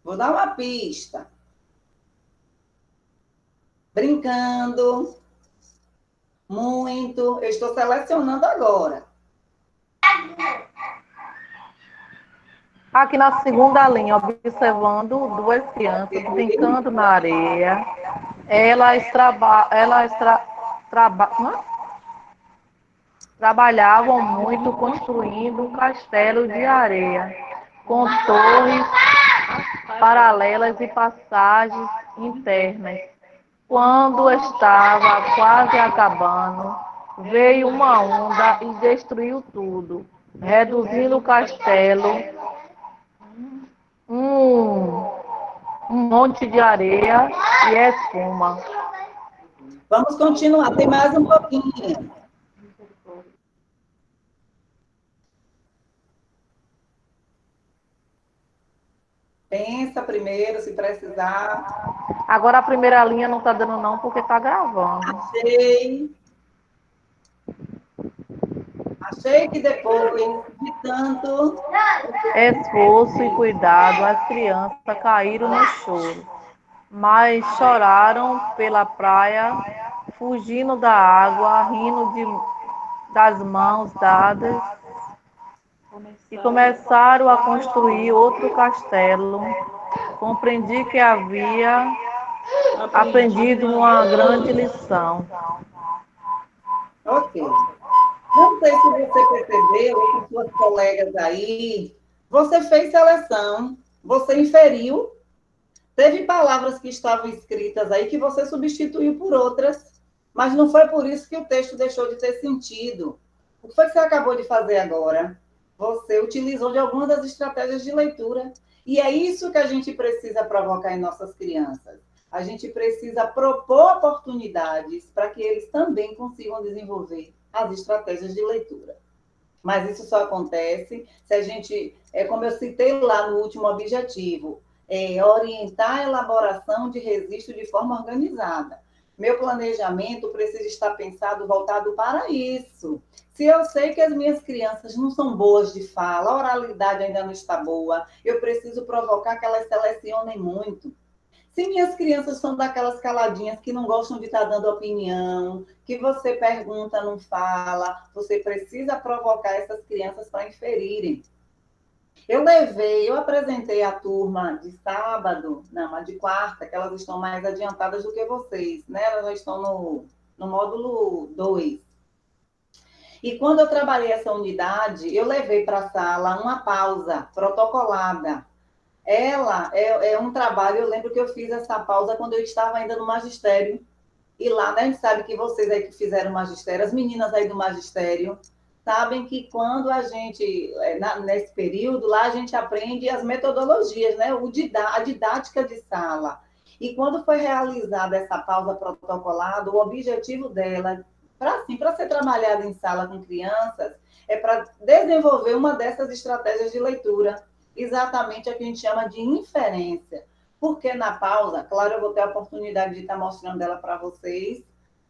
Vou dar uma pista. Brincando. Muito. Eu estou selecionando agora. Aqui na segunda linha, observando duas crianças brincando na areia. Trabalhavam muito construindo um castelo de areia, com torres paralelas e passagens internas. Quando estava quase acabando, veio uma onda e destruiu tudo, reduzindo o castelo um monte de areia e espuma. Vamos continuar, tem mais um pouquinho. Pensa primeiro, se precisar. Agora a primeira linha não está dando não, porque está gravando. Achei que depois de tanto esforço e cuidado, as crianças caíram no choro, mas choraram pela praia, fugindo da água, rindo das mãos dadas, e começaram a construir outro castelo. Compreendi que havia aprendido uma grande lição. Ok. Não sei se você percebeu, ou com suas colegas aí, você fez seleção, você inferiu, teve palavras que estavam escritas aí que você substituiu por outras, mas não foi por isso que o texto deixou de ter sentido. O que foi que você acabou de fazer agora? Você utilizou de alguma das estratégias de leitura. E é isso que a gente precisa provocar em nossas crianças. A gente precisa propor oportunidades para que eles também consigam desenvolver as estratégias de leitura. Mas isso só acontece se a gente, como eu citei lá no último objetivo, orientar a elaboração de registro de forma organizada. Meu planejamento precisa estar pensado, voltado para isso. Se eu sei que as minhas crianças não são boas de fala, a oralidade ainda não está boa, eu preciso provocar que elas selecionem muito. Se minhas crianças são daquelas caladinhas que não gostam de estar dando opinião, que você pergunta, não fala, você precisa provocar essas crianças para inferirem. Eu apresentei a turma de sábado, não, a de quarta, que elas estão mais adiantadas do que vocês, né? Elas já estão no módulo 2. E quando eu trabalhei essa unidade, eu levei para a sala uma pausa protocolada. Ela é um trabalho, eu lembro que eu fiz essa pausa quando eu estava ainda no magistério. E lá, né, a gente sabe que vocês aí que fizeram magistério, as meninas aí do magistério, sabem que quando a gente, nesse período, lá a gente aprende as metodologias, né, a didática de sala. E quando foi realizada essa pausa protocolada, o objetivo dela, para ser trabalhada em sala com crianças, é para desenvolver uma dessas estratégias de leitura, exatamente a que a gente chama de inferência. Porque na pausa, claro, eu vou ter a oportunidade de estar mostrando ela para vocês,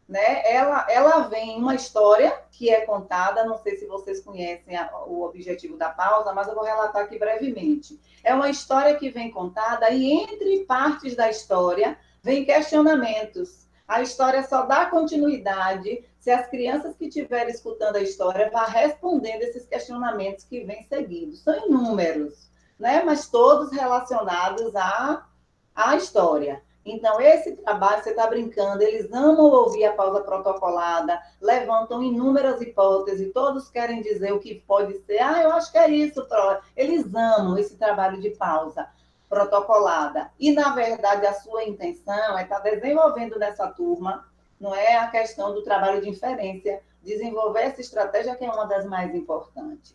né? Ela vem uma história que é contada, não sei se vocês conhecem o objetivo da pausa, mas eu vou relatar aqui brevemente. É uma história que vem contada e entre partes da história vem questionamentos. A história só dá continuidade se as crianças que estiverem escutando a história vão respondendo esses questionamentos que vêm seguidos. São inúmeros, né? Mas todos relacionados à história. Então, esse trabalho, você está brincando, eles amam ouvir a pausa protocolada, levantam inúmeras hipóteses, todos querem dizer o que pode ser. Ah, eu acho que é isso, eles amam esse trabalho de pausa protocolada. E, na verdade, a sua intenção é estar desenvolvendo nessa turma, não é a questão do trabalho de inferência, desenvolver essa estratégia que é uma das mais importantes.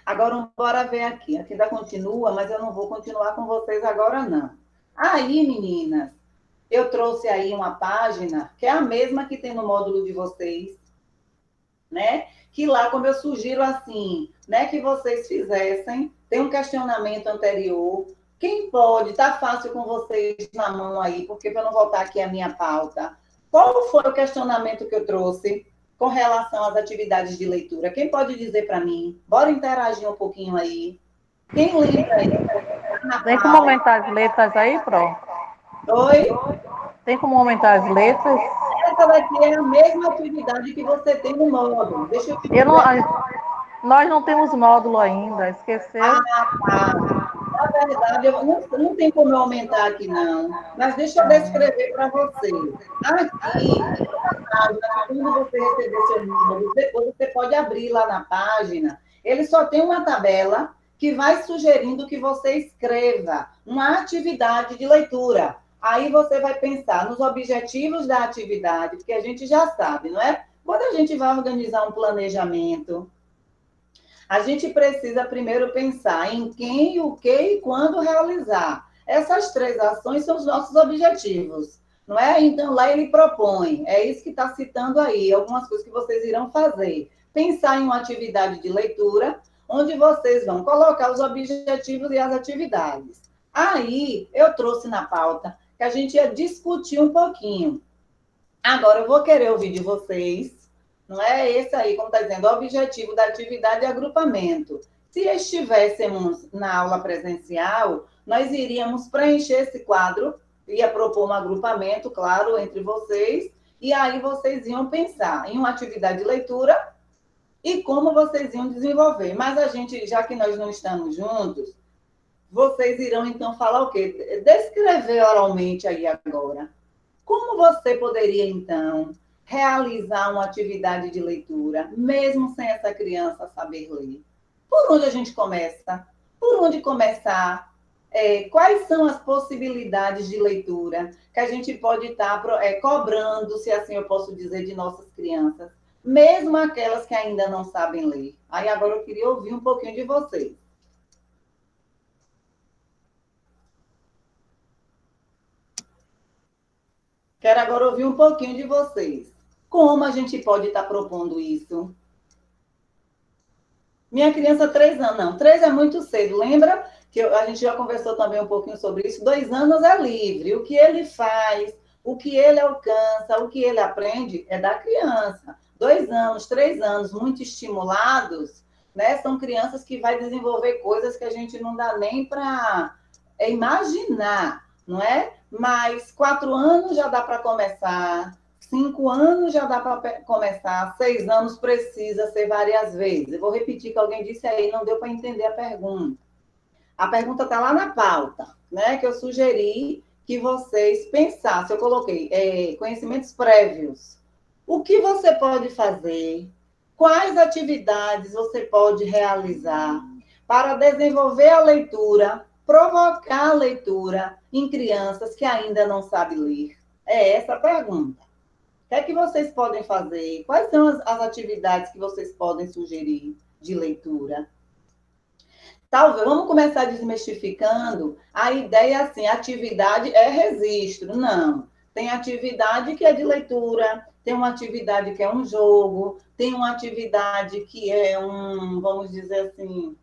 Agora, bora ver aqui. Aqui ainda continua, mas eu não vou continuar com vocês agora, não. Aí, meninas, eu trouxe aí uma página que é a mesma que tem no módulo de vocês, né? Que lá, como eu sugiro assim, né, que vocês fizessem, tem um questionamento anterior. Quem pode? Tá fácil com vocês na mão aí, porque para não voltar aqui a minha pauta. Qual foi o questionamento que eu trouxe com relação às atividades de leitura? Quem pode dizer para mim? Bora interagir um pouquinho aí. Quem lembra aí? Tem como aumentar as letras aí, Pro? Oi? Tem como aumentar as letras? Essa daqui é a mesma atividade que você tem no módulo. Deixa eu te dizer. Nós não temos módulo ainda, esqueceu? Tá. Na verdade, não tem como eu aumentar aqui, não. Mas deixa eu descrever para você. Aqui, quando você receber seu módulo, depois você pode abrir lá na página. Ele só tem uma tabela que vai sugerindo que você escreva uma atividade de leitura. Aí você vai pensar nos objetivos da atividade, porque a gente já sabe, não é? Quando a gente vai organizar um planejamento, a gente precisa primeiro pensar em quem, o que e quando realizar. Essas 3 ações são os nossos objetivos, não é? Então, lá ele propõe, é isso que está citando aí, algumas coisas que vocês irão fazer. Pensar em uma atividade de leitura, onde vocês vão colocar os objetivos e as atividades. Aí, eu trouxe na pauta que a gente ia discutir um pouquinho. Agora, eu vou querer ouvir de vocês, não é esse aí, como está dizendo, o objetivo da atividade é agrupamento. Se estivéssemos na aula presencial, nós iríamos preencher esse quadro, ia propor um agrupamento, claro, entre vocês, e aí vocês iam pensar em uma atividade de leitura e como vocês iam desenvolver. Mas a gente, já que nós não estamos juntos, vocês irão, então, falar o quê? Descrever oralmente aí agora. Como você poderia, então, realizar uma atividade de leitura, mesmo sem essa criança saber ler? Por onde a gente começa? Por onde começar? Quais são as possibilidades de leitura que a gente pode estar cobrando, se assim eu posso dizer, de nossas crianças, mesmo aquelas que ainda não sabem ler? Aí agora eu queria ouvir um pouquinho de vocês. Quero agora ouvir um pouquinho de vocês. Como a gente pode estar propondo isso? Minha criança, 3 anos. Não, 3 é muito cedo. Lembra que a gente já conversou também um pouquinho sobre isso? 2 anos é livre. O que ele faz, o que ele alcança, o que ele aprende é da criança. 2 anos, 3 anos, muito estimulados, né? São crianças que vai desenvolver coisas que a gente não dá nem para imaginar, não é? Mas 4 anos já dá para começar, 5 anos já dá para começar, 6 anos precisa ser várias vezes. Eu vou repetir que alguém disse aí, não deu para entender a pergunta. A pergunta está lá na pauta, né? Que eu sugeri que vocês pensassem. Eu coloquei conhecimentos prévios. O que você pode fazer? Quais atividades você pode realizar para desenvolver a leitura, provocar a leitura em crianças que ainda não sabem ler? É essa a pergunta. O que é que vocês podem fazer? Quais são as atividades que vocês podem sugerir de leitura? Talvez, vamos começar desmistificando a ideia assim, atividade é registro. Não. Tem atividade que é de leitura, tem uma atividade que é um jogo, tem uma atividade que é vamos dizer assim,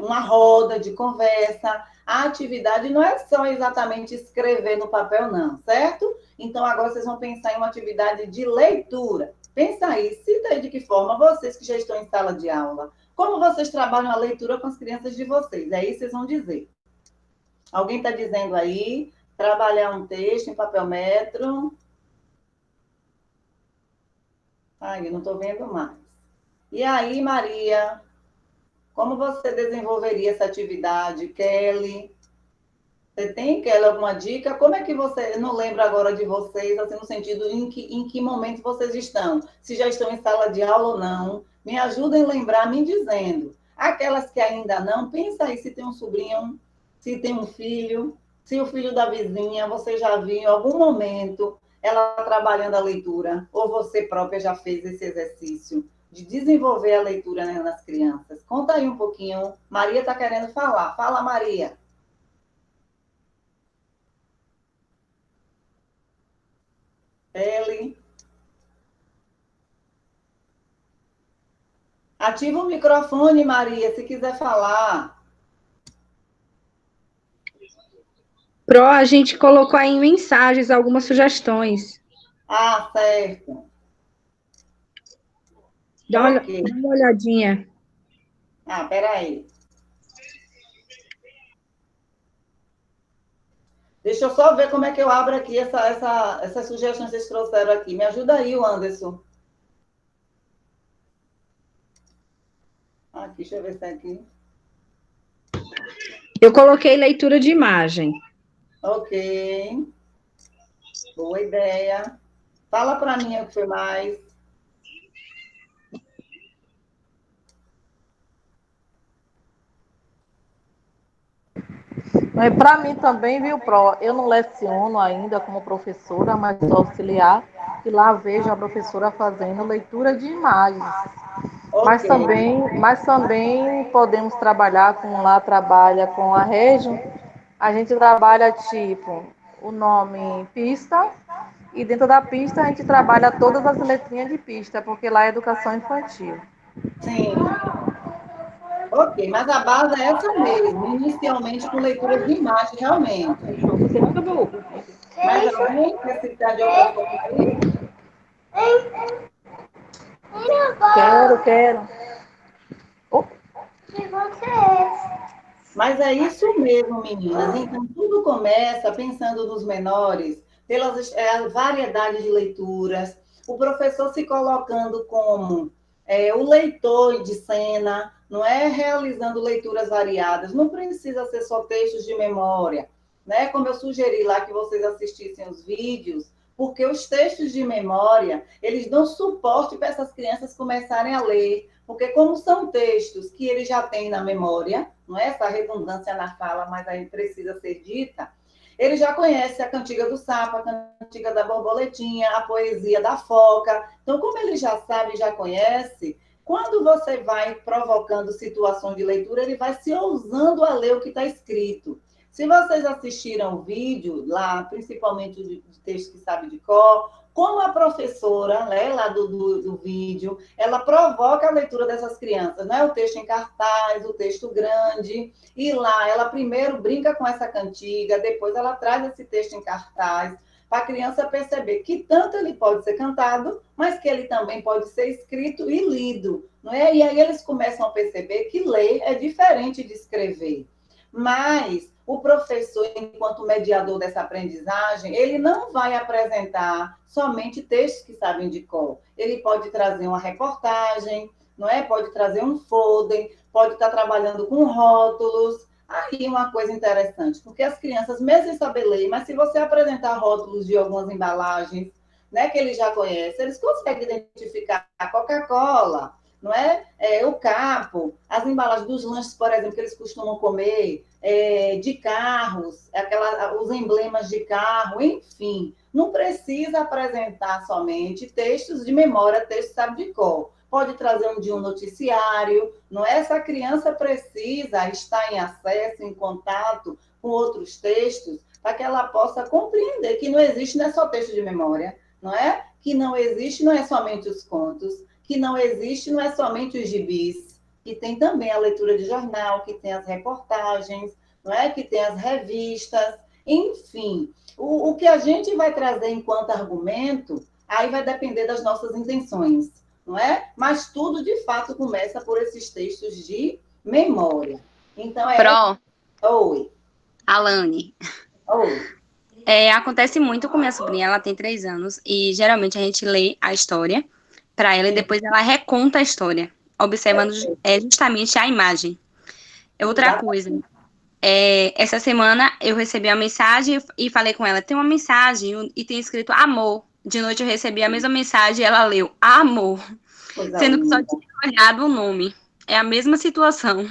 uma roda de conversa. A atividade não é só exatamente escrever no papel, não, certo? Então, agora vocês vão pensar em uma atividade de leitura. Pensa aí, cita aí de que forma vocês que já estão em sala de aula, como vocês trabalham a leitura com as crianças de vocês. Aí vocês vão dizer. Alguém está dizendo aí, trabalhar um texto em papelmetro. Ai, eu não estou vendo mais. E aí, Maria, como você desenvolveria essa atividade? Kelly, você tem, Kelly, alguma dica? Como é que você, eu não lembro agora de vocês, assim, no sentido em que momento vocês estão, se já estão em sala de aula ou não, me ajudem a lembrar, me dizendo. Aquelas que ainda não, pensa aí se tem um sobrinho, se tem um filho, se o filho da vizinha, você já viu em algum momento ela trabalhando a leitura, ou você própria já fez esse exercício de desenvolver a leitura, né, nas crianças. Conta aí um pouquinho. Maria está querendo falar. Fala, Maria. Ele. Ativa o microfone, Maria, se quiser falar. Pro, a gente colocou aí em mensagens algumas sugestões. Ah, certo. Ok. Dá uma olhadinha. Ah, peraí. Deixa eu só ver como é que eu abro aqui essas sugestões que vocês trouxeram aqui. Me ajuda aí, o Anderson. Aqui, deixa eu ver se é aqui. Eu coloquei leitura de imagem. Ok. Boa ideia. Fala para mim o que foi mais. Para mim também, viu, Pro? Eu não leciono ainda como professora, mas sou auxiliar, e lá vejo a professora fazendo leitura de imagens. Ok. Mas também podemos trabalhar, como lá trabalha com a Régio, a gente trabalha tipo o nome pista, e dentro da pista a gente trabalha todas as letrinhas de pista, porque lá é educação infantil. Sim. Ok, mas a base é essa mesmo, inicialmente com leitura de imagem, realmente. Você nunca viu? Mas alguém quer citar de outra forma aí? Quero. Oh. Mas é isso mesmo, meninas. Então, tudo começa pensando nos menores, pelas variedade de leituras, o professor se colocando como o leitor de cena, não é realizando leituras variadas, não precisa ser só textos de memória, né? Como eu sugeri lá que vocês assistissem os vídeos, porque os textos de memória, eles dão suporte para essas crianças começarem a ler, porque como são textos que eles já têm na memória, não é essa redundância na fala, mas aí precisa ser dita, ele já conhece a cantiga do sapo, a cantiga da borboletinha, a poesia da foca. Então, como ele já sabe, já conhece, quando você vai provocando situações de leitura, ele vai se ousando a ler o que está escrito. Se vocês assistiram o vídeo lá, principalmente de texto que sabe de cor, como a professora, né, lá do vídeo, ela provoca a leitura dessas crianças, né? O texto em cartaz, o texto grande, e lá ela primeiro brinca com essa cantiga, depois ela traz esse texto em cartaz, para a criança perceber que tanto ele pode ser cantado, mas que ele também pode ser escrito e lido, não é? E aí eles começam a perceber que ler é diferente de escrever. Mas o professor, enquanto mediador dessa aprendizagem, ele não vai apresentar somente textos que sabem de cor. Ele pode trazer uma reportagem, não é? Pode trazer um folder, pode estar trabalhando com rótulos. Aí uma coisa interessante, porque as crianças, mesmo sem saber ler, mas se você apresentar rótulos de algumas embalagens, né, que eles já conhecem, eles conseguem identificar a Coca-Cola, não é? O capo, as embalagens dos lanches, por exemplo, que eles costumam comer, de carros, os emblemas de carro, enfim. Não precisa apresentar somente textos de memória, textos sabe de cor. Pode trazer um de um noticiário, não é? Essa criança precisa estar em acesso, em contato com outros textos, para que ela possa compreender que não existe, não é só texto de memória, não é? Que não existe, não é somente os contos, que não existe, não é somente os gibis, que tem também a leitura de jornal, que tem as reportagens, não é? Que tem as revistas. Enfim, o que a gente vai trazer enquanto argumento, aí vai depender das nossas intenções, não é? Mas tudo, de fato, começa por esses textos de memória. Então, Pro, Oi, Alane. oi. Acontece muito com minha sobrinha, ela tem 3 anos, e geralmente a gente lê a história para ela e Sim, depois ela reconta a história, observando justamente a imagem. Outra exatamente. coisa, essa semana eu recebi a mensagem e falei com ela, tem uma mensagem e tem escrito amor. De noite eu recebi a mesma mensagem e ela leu amor, Coisa sendo que só linda. tinha olhado o nome. É a mesma situação.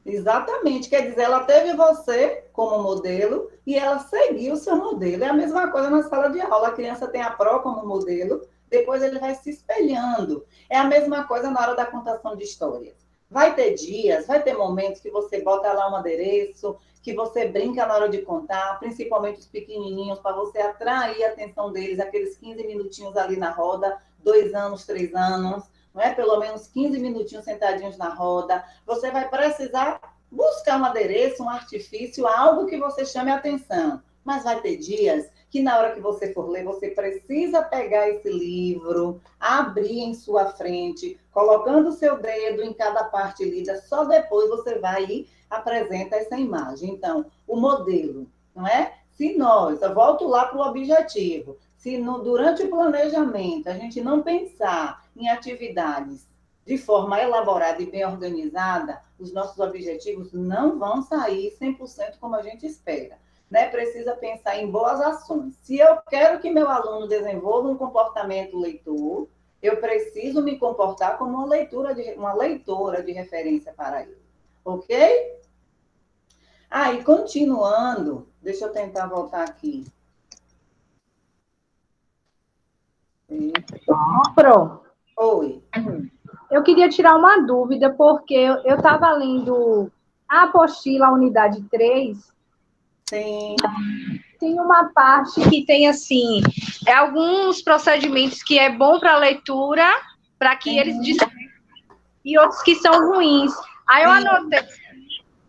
Exatamente, quer dizer, ela teve você como modelo e ela seguiu o seu modelo. É a mesma coisa na sala de aula, a criança tem a pró como modelo, depois ele vai se espelhando. É a mesma coisa na hora da contação de histórias. Vai ter dias, vai ter momentos que você bota lá um adereço, que você brinca na hora de contar, principalmente os pequenininhos, para você atrair a atenção deles, aqueles 15 minutinhos ali na roda, 2 anos, 3 anos, não é? Pelo menos 15 minutinhos sentadinhos na roda. Você vai precisar buscar um adereço, um artifício, algo que você chame a atenção. Mas vai ter dias que na hora que você for ler, você precisa pegar esse livro, abrir em sua frente, colocando o seu dedo em cada parte lida, só depois você vai e apresenta essa imagem. Então, o modelo, não é? Se nós, eu volto lá para o objetivo, se durante o planejamento a gente não pensar em atividades de forma elaborada e bem organizada, os nossos objetivos não vão sair 100% como a gente espera. Né? Precisa pensar em boas ações. Se eu quero que meu aluno desenvolva um comportamento leitor, eu preciso me comportar como uma leitora de referência para ele. Ok? Aí, continuando, deixa eu tentar voltar aqui. Pro, Oi. eu queria tirar uma dúvida, porque eu estava lendo a apostila, a unidade 3. Sim. Tem uma parte que tem, assim, alguns procedimentos que é bom para a leitura, para que eles e outros que são ruins. Aí eu anotei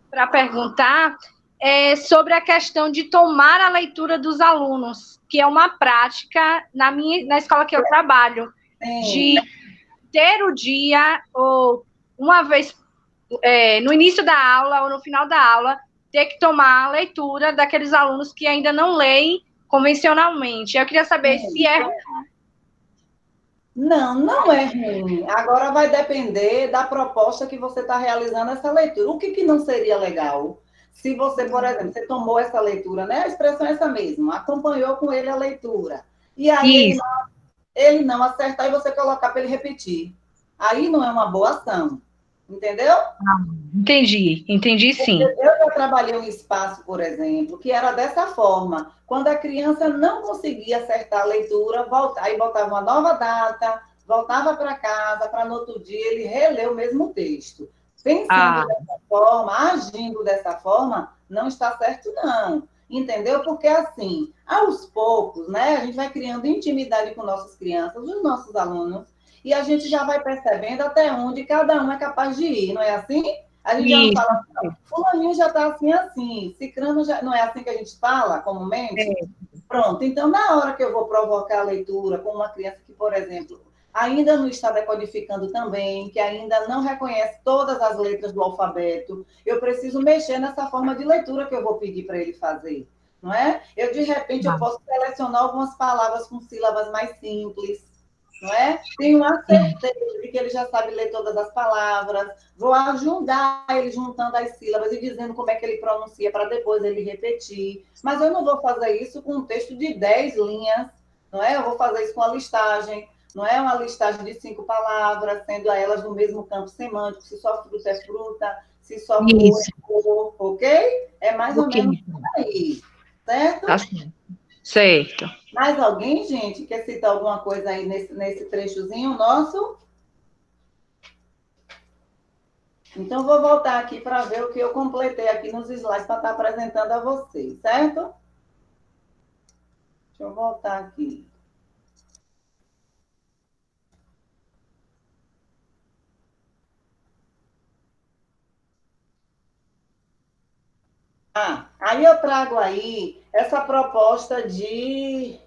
para perguntar sobre a questão de tomar a leitura dos alunos, que é uma prática na escola que eu trabalho, de ter o dia, ou uma vez no início da aula ou no final da aula, ter que tomar a leitura daqueles alunos que ainda não leem convencionalmente. Eu queria saber se é. Não, não é ruim. Agora vai depender da proposta que você está realizando essa leitura. O que não seria legal? Se você, por exemplo, você tomou essa leitura, né? A expressão é essa mesma, acompanhou com ele a leitura. E aí ele não acertar e você colocar para ele repetir. Aí não é uma boa ação. Entendeu? Entendi sim. Eu já trabalhei um espaço, por exemplo, que era dessa forma. Quando a criança não conseguia acertar a leitura, aí botava uma nova data, voltava para casa, para no outro dia ele reler o mesmo texto. Pensando dessa forma, agindo dessa forma, não está certo, não. Entendeu? Porque assim, aos poucos, né, a gente vai criando intimidade com nossas crianças, os nossos alunos, e a gente já vai percebendo até onde cada um é capaz de ir, não é assim? A gente já não fala, fulaninho já está assim, cicrano já... Não é assim que a gente fala comumente? Pronto, então na hora que eu vou provocar a leitura com uma criança que, por exemplo, ainda não está decodificando também, que ainda não reconhece todas as letras do alfabeto, eu preciso mexer nessa forma de leitura que eu vou pedir para ele fazer, não é? De repente, eu posso selecionar algumas palavras com sílabas mais simples, não é? Tenho uma certeza de que ele já sabe ler todas as palavras, vou ajudar ele juntando as sílabas e dizendo como é que ele pronuncia para depois ele repetir. Mas eu não vou fazer isso com um texto de 10 linhas, não é? Eu vou fazer isso com a listagem, não é uma listagem de 5 palavras, sendo elas no mesmo campo semântico, se só fruta é fruta, se só cor é cor, ok? É mais ou menos por aí, certo? Certo. Mais alguém, gente, quer citar alguma coisa aí nesse trechozinho nosso? Então, vou voltar aqui para ver o que eu completei aqui nos slides para estar apresentando a vocês, certo? Deixa eu voltar aqui. Aí eu trago aí essa proposta de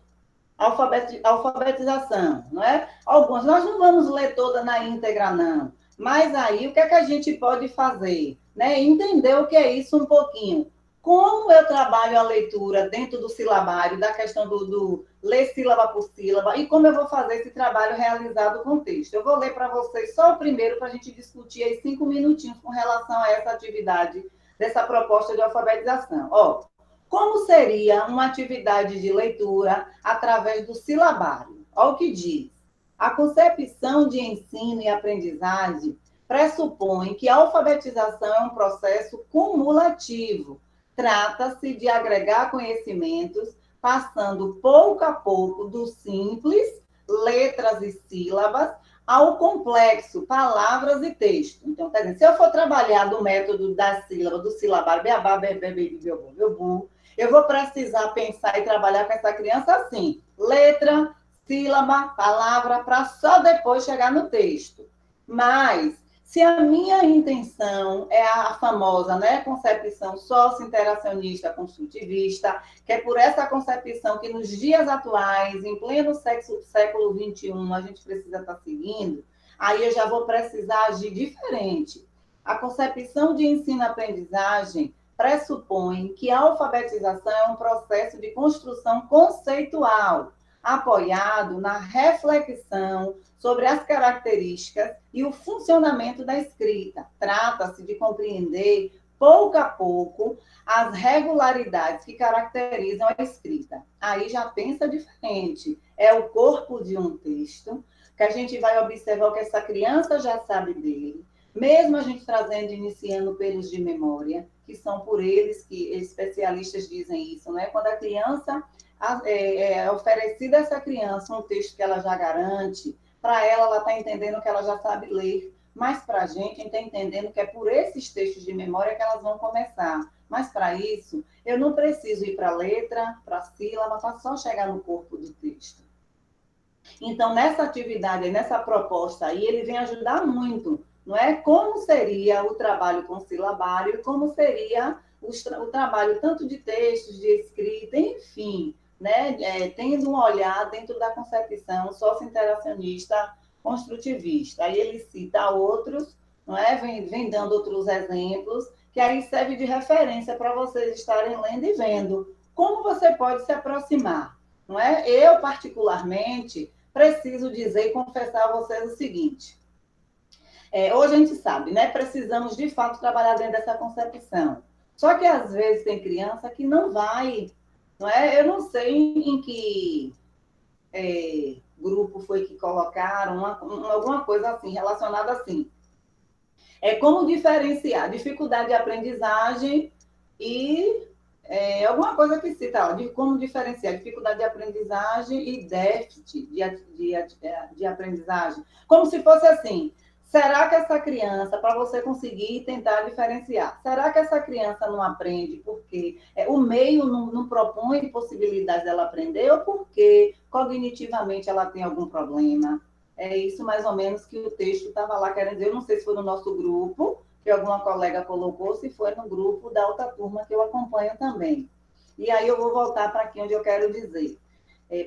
alfabetização, não é? Algumas, nós não vamos ler toda na íntegra, não. Mas aí, o que é que a gente pode fazer? Né? Entender o que é isso um pouquinho. Como eu trabalho a leitura dentro do silabário, da questão do ler sílaba por sílaba, e como eu vou fazer esse trabalho realizado com texto. Eu vou ler para vocês só o primeiro, para a gente discutir aí 5 minutinhos com relação a essa atividade, dessa proposta de alfabetização. Ó, como seria uma atividade de leitura através do silabário? Olha o que diz. A concepção de ensino e aprendizagem pressupõe que a alfabetização é um processo cumulativo. Trata-se de agregar conhecimentos, passando pouco a pouco do simples, letras e sílabas, ao complexo, palavras e texto. Então, quer dizer, se eu for trabalhar do método da sílaba, do silabário, beabá, bebê, bebi, bebu, eu vou precisar pensar e trabalhar com essa criança assim, letra, sílaba, palavra, para só depois chegar no texto. Mas, se a minha intenção é a famosa, né, concepção socio-interacionista construtivista, que é por essa concepção que nos dias atuais, em pleno século XXI, a gente precisa estar seguindo, aí eu já vou precisar agir diferente. A concepção de ensino-aprendizagem pressupõe que a alfabetização é um processo de construção conceitual, apoiado na reflexão sobre as características e o funcionamento da escrita. Trata-se de compreender, pouco a pouco, as regularidades que caracterizam a escrita. Aí já pensa diferente. É o corpo de um texto, que a gente vai observar o que essa criança já sabe dele, mesmo a gente trazendo, iniciando pelos de memória, que são por eles que especialistas dizem isso, né? Quando a criança é oferecida a essa criança um texto que ela já garante, para ela está entendendo que ela já sabe ler, mas para a gente está entendendo que é por esses textos de memória que elas vão começar. Mas para isso, eu não preciso ir para a letra, para a sílaba, para só chegar no corpo do texto. Então, nessa atividade, nessa proposta aí, ele vem ajudar muito, não é? Como seria o trabalho com silabário, como seria o trabalho tanto de textos, de escrita, enfim, né? Tendo um olhar dentro da concepção socio-interacionista construtivista. Aí ele cita outros, não é? Vem dando outros exemplos, que aí serve de referência para vocês estarem lendo e vendo como você pode se aproximar, não é? Eu, particularmente, preciso dizer e confessar a vocês o seguinte. Hoje a gente sabe, né? Precisamos, de fato, trabalhar dentro dessa concepção. Só que, às vezes, tem criança que não vai, não é? Eu não sei em que grupo foi que colocaram, alguma coisa assim, relacionada assim. Como diferenciar dificuldade de aprendizagem e alguma coisa que cita, de como diferenciar dificuldade de aprendizagem e déficit de aprendizagem. Como se fosse assim, será que essa criança, para você conseguir tentar diferenciar, será que essa criança não aprende porque o meio não propõe possibilidade dela aprender ou porque cognitivamente ela tem algum problema? É isso mais ou menos que o texto estava lá querendo dizer. Eu não sei se foi no nosso grupo, que alguma colega colocou, se foi no grupo da outra turma que eu acompanho também. E aí eu vou voltar para aqui onde eu quero dizer,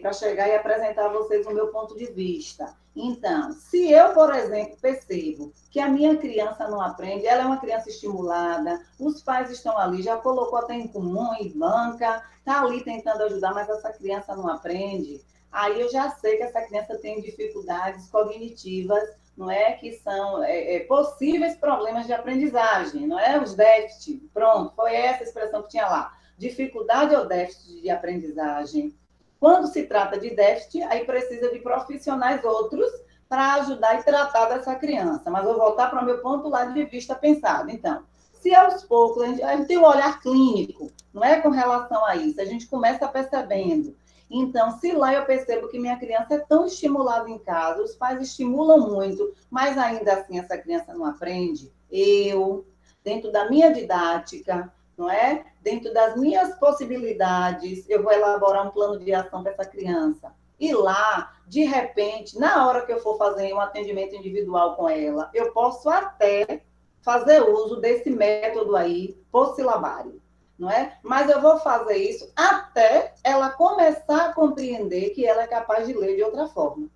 para chegar e apresentar a vocês o meu ponto de vista. Então, se eu, por exemplo, percebo que a minha criança não aprende, ela é uma criança estimulada, os pais estão ali, já colocou até em comum, em banca, está ali tentando ajudar, mas essa criança não aprende, aí eu já sei que essa criança tem dificuldades cognitivas, não é? Que são possíveis problemas de aprendizagem, não é? Os déficits, pronto, foi essa expressão que tinha lá. Dificuldade ou déficit de aprendizagem. Quando se trata de déficit, aí precisa de profissionais outros para ajudar e tratar dessa criança. Mas vou voltar para o meu ponto lá de vista pensado. Então, se aos poucos a gente tem um olhar clínico, não é, com relação a isso, a gente começa percebendo. Então, se lá eu percebo que minha criança é tão estimulada em casa, os pais estimulam muito, mas ainda assim essa criança não aprende, eu, dentro da minha didática, não é? Dentro das minhas possibilidades, eu vou elaborar um plano de ação para essa criança. E lá, de repente, na hora que eu for fazer um atendimento individual com ela, eu posso até fazer uso desse método aí, possilabário. não é? Mas eu vou fazer isso até ela começar a compreender que ela é capaz de ler de outra forma.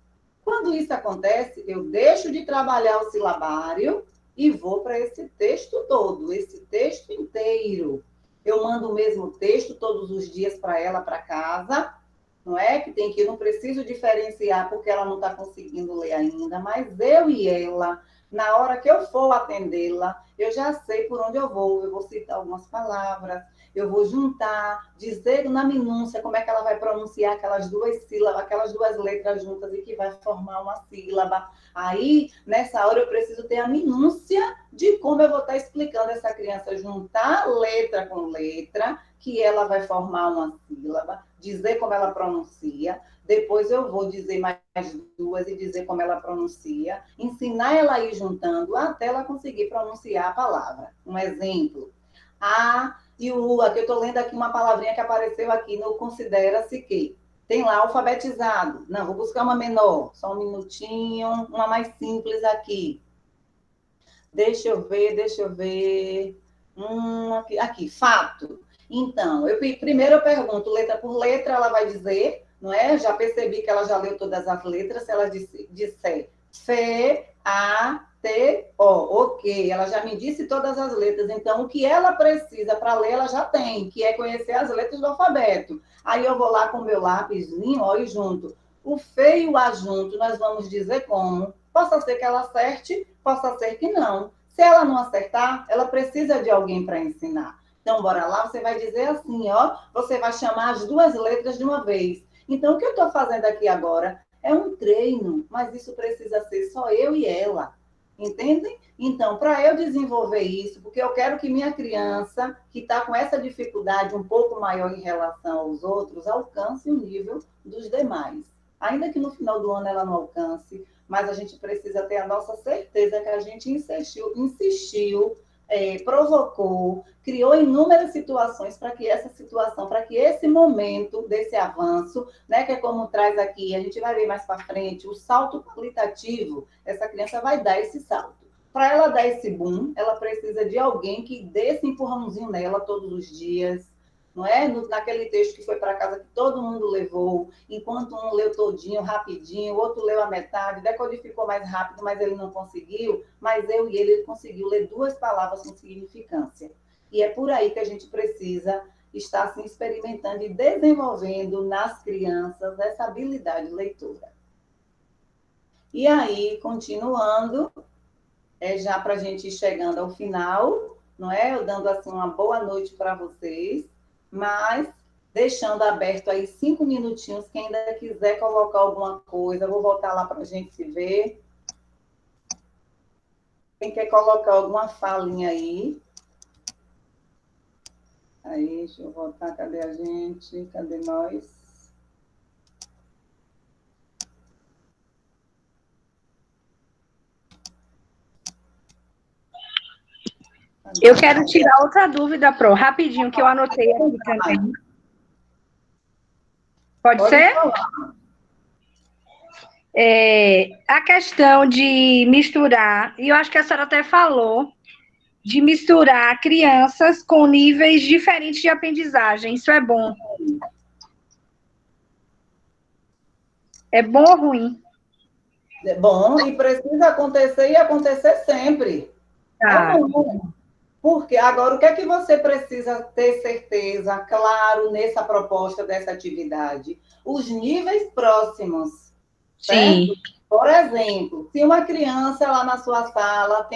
Quando isso acontece, eu deixo de trabalhar o silabário e vou para esse texto todo, esse texto inteiro. Eu mando o mesmo texto todos os dias para ela, para casa, não é? Que tem que, eu não preciso diferenciar porque ela não está conseguindo ler ainda, mas eu e ela, na hora que eu for atendê-la, eu já sei por onde eu vou citar algumas palavras, eu vou juntar, dizer na minúcia como é que ela vai pronunciar aquelas duas sílabas, aquelas duas letras juntas e que vai formar uma sílaba. Aí, nessa hora, eu preciso ter a minúcia de como eu vou estar explicando essa criança juntar letra com letra, que ela vai formar uma sílaba, dizer como ela pronuncia, depois eu vou dizer mais duas e dizer como ela pronuncia, ensinar ela a ir juntando até ela conseguir pronunciar a palavra. Um exemplo, a e o U, aqui eu estou lendo aqui uma palavrinha que apareceu aqui no Considera-se que. Tem lá alfabetizado. Não, vou buscar uma menor, só um minutinho, uma mais simples aqui. Deixa eu ver. Aqui, fato. Então, primeiro eu pergunto, letra por letra, ela vai dizer, não é? Já percebi que ela já leu todas as letras, se ela disser F, A, T, O, ok, ela já me disse todas as letras, então o que ela precisa para ler, ela já tem, que é conhecer as letras do alfabeto. Aí eu vou lá com o meu lápisinho, ó, e junto. O F e o A junto, nós vamos dizer como. Possa ser que ela acerte, possa ser que não. Se ela não acertar, ela precisa de alguém para ensinar. Então, bora lá, você vai dizer assim, ó, você vai chamar as duas letras de uma vez. Então, o que eu estou fazendo aqui agora é um treino, mas isso precisa ser só eu e ela. Entendem? Então, para eu desenvolver isso, porque eu quero que minha criança, que está com essa dificuldade um pouco maior em relação aos outros, alcance o nível dos demais. Ainda que no final do ano ela não alcance, mas a gente precisa ter a nossa certeza que a gente insistiu, provocou, criou inúmeras situações para que essa situação, para que esse momento desse avanço, né, que é como traz aqui, a gente vai ver mais para frente, o salto qualitativo, essa criança vai dar esse salto. Para ela dar esse boom, ela precisa de alguém que dê esse empurrãozinho nela todos os dias, não é? Naquele texto que foi para casa que todo mundo levou, enquanto um leu todinho, rapidinho, o outro leu a metade, decodificou mais rápido, mas ele não conseguiu, mas eu e ele conseguiu ler duas palavras com significância. E é por aí que a gente precisa estar se experimentando e desenvolvendo nas crianças essa habilidade de leitura. E aí, continuando, já para a gente ir chegando ao final, não é? Eu dando assim uma boa noite para vocês, mas deixando aberto aí 5 minutinhos, quem ainda quiser colocar alguma coisa, eu vou voltar lá para a gente se ver. Quem quer colocar alguma falinha aí? Aí, deixa eu voltar, cadê a gente? Cadê nós? Eu quero tirar outra dúvida, Pro, rapidinho, que eu anotei aqui também. Pode ser? A questão de misturar, e eu acho que a senhora até falou, de misturar crianças com níveis diferentes de aprendizagem. Isso é bom? É bom ou ruim? É bom e precisa acontecer e acontecer sempre. Tá. É bom. Porque agora, o que é que você precisa ter certeza, claro, nessa proposta dessa atividade? Os níveis próximos. Sim. Certo? Por exemplo, se uma criança lá na sua sala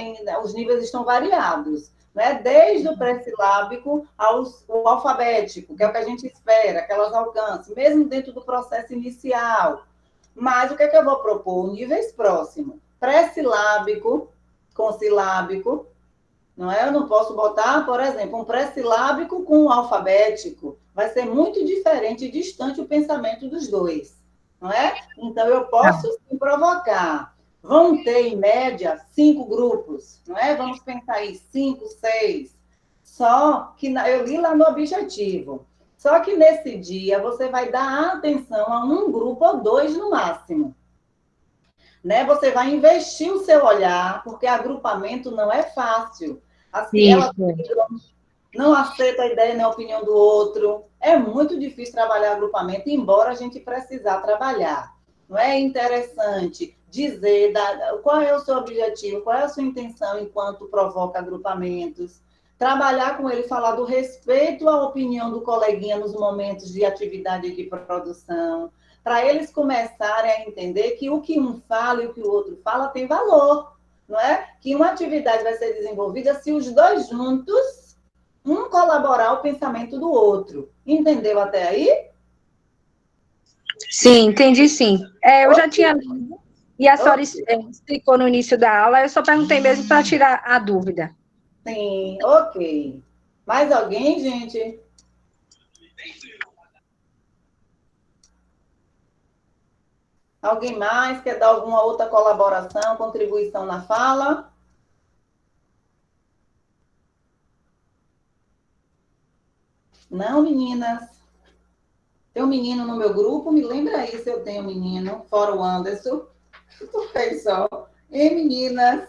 os níveis estão variados, né? Desde o pré-silábico ao alfabético, que é o que a gente espera, que elas alcancem, mesmo dentro do processo inicial. Mas o que é que eu vou propor? Níveis próximos. Pré-silábico com silábico, não é? Eu não posso botar, por exemplo, um pré-silábico com um alfabético. Vai ser muito diferente e distante o pensamento dos dois, não é? Então, eu posso sim provocar. Vão ter, em média, 5 grupos, não é? Vamos pensar aí, 5, 6. Só que eu li lá no objetivo. Só que nesse dia, você vai dar atenção a um grupo ou 2 no máximo. Né? Você vai investir o seu olhar, porque agrupamento não é fácil. Assim, elas não aceita a ideia nem a opinião do outro. É muito difícil trabalhar agrupamento, embora a gente precisar trabalhar. Não é interessante dizer qual é o seu objetivo, qual é a sua intenção enquanto provoca agrupamentos. Trabalhar com ele, falar do respeito à opinião do coleguinha nos momentos de atividade de produção, para eles começarem a entender que o que um fala e o que o outro fala tem valor, não é? Que uma atividade vai ser desenvolvida se os dois juntos, um colaborar o pensamento do outro. Entendeu até aí? Sim, entendi sim. Eu já tinha lido, e a senhora explicou no início da aula, eu só perguntei mesmo para tirar a dúvida. Sim, ok. Mais alguém, gente? Alguém mais quer dar alguma outra colaboração, contribuição na fala? Não, meninas? Tem um menino no meu grupo? Me lembra aí se eu tenho um menino, fora o Anderson. Tu fez só. E meninas?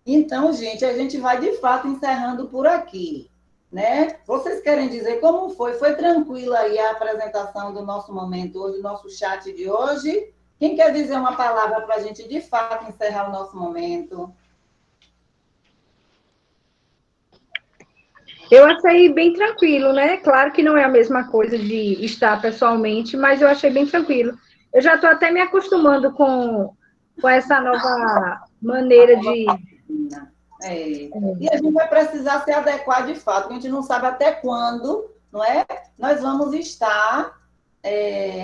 Então, gente, a gente vai de fato encerrando por aqui, né? Vocês querem dizer como foi? Foi tranquila aí a apresentação do nosso momento hoje, do nosso chat de hoje? Quem quer dizer uma palavra para a gente de fato encerrar o nosso momento? Eu achei bem tranquilo, né? Claro que não é a mesma coisa de estar pessoalmente, mas eu achei bem tranquilo. Eu já estou até me acostumando com essa nova maneira de. E a gente vai precisar se adequar de fato, porque a gente não sabe até quando, não é? Nós vamos estar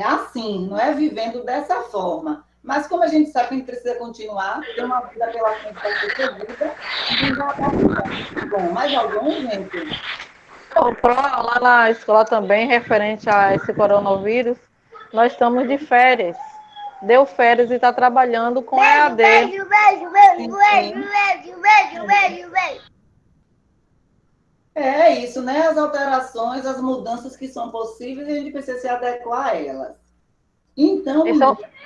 assim, não é? Vivendo dessa forma. Mas como a gente sabe que a gente precisa continuar, tem uma vida pela frente para ser vivida, a gente vai adaptar. Bom, mais alguém, gente? Lá na escola também, referente a esse coronavírus, nós estamos de férias. Deu férias e está trabalhando com EAD. Beijo. É isso, né? As alterações, as mudanças que são possíveis, a gente precisa se adequar a elas. Então,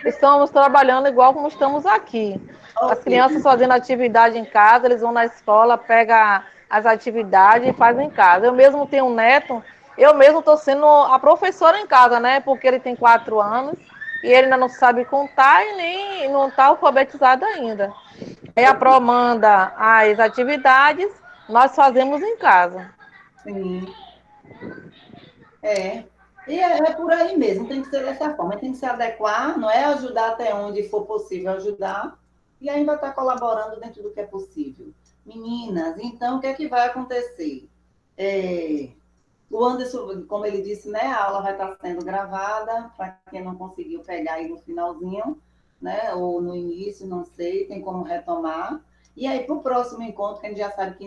estamos trabalhando igual como estamos aqui. Okay. As crianças fazendo atividade em casa, eles vão na escola, pegam as atividades e fazem em casa. Eu mesmo tenho um neto, eu mesmo estou sendo a professora em casa, né? Porque ele tem 4 anos e ele ainda não sabe contar e nem não está alfabetizado ainda. Aí a Pro manda as atividades, nós fazemos em casa. Sim. E é por aí mesmo, tem que ser dessa forma, tem que se adequar, não é ajudar até onde for possível ajudar, e ainda estar colaborando dentro do que é possível. Meninas, então o que é que vai acontecer? O Anderson, como ele disse, né, a aula vai estar sendo gravada, para quem não conseguiu pegar aí no finalzinho, né, ou no início, não sei, tem como retomar. E aí, para o próximo encontro, que a gente já sabe que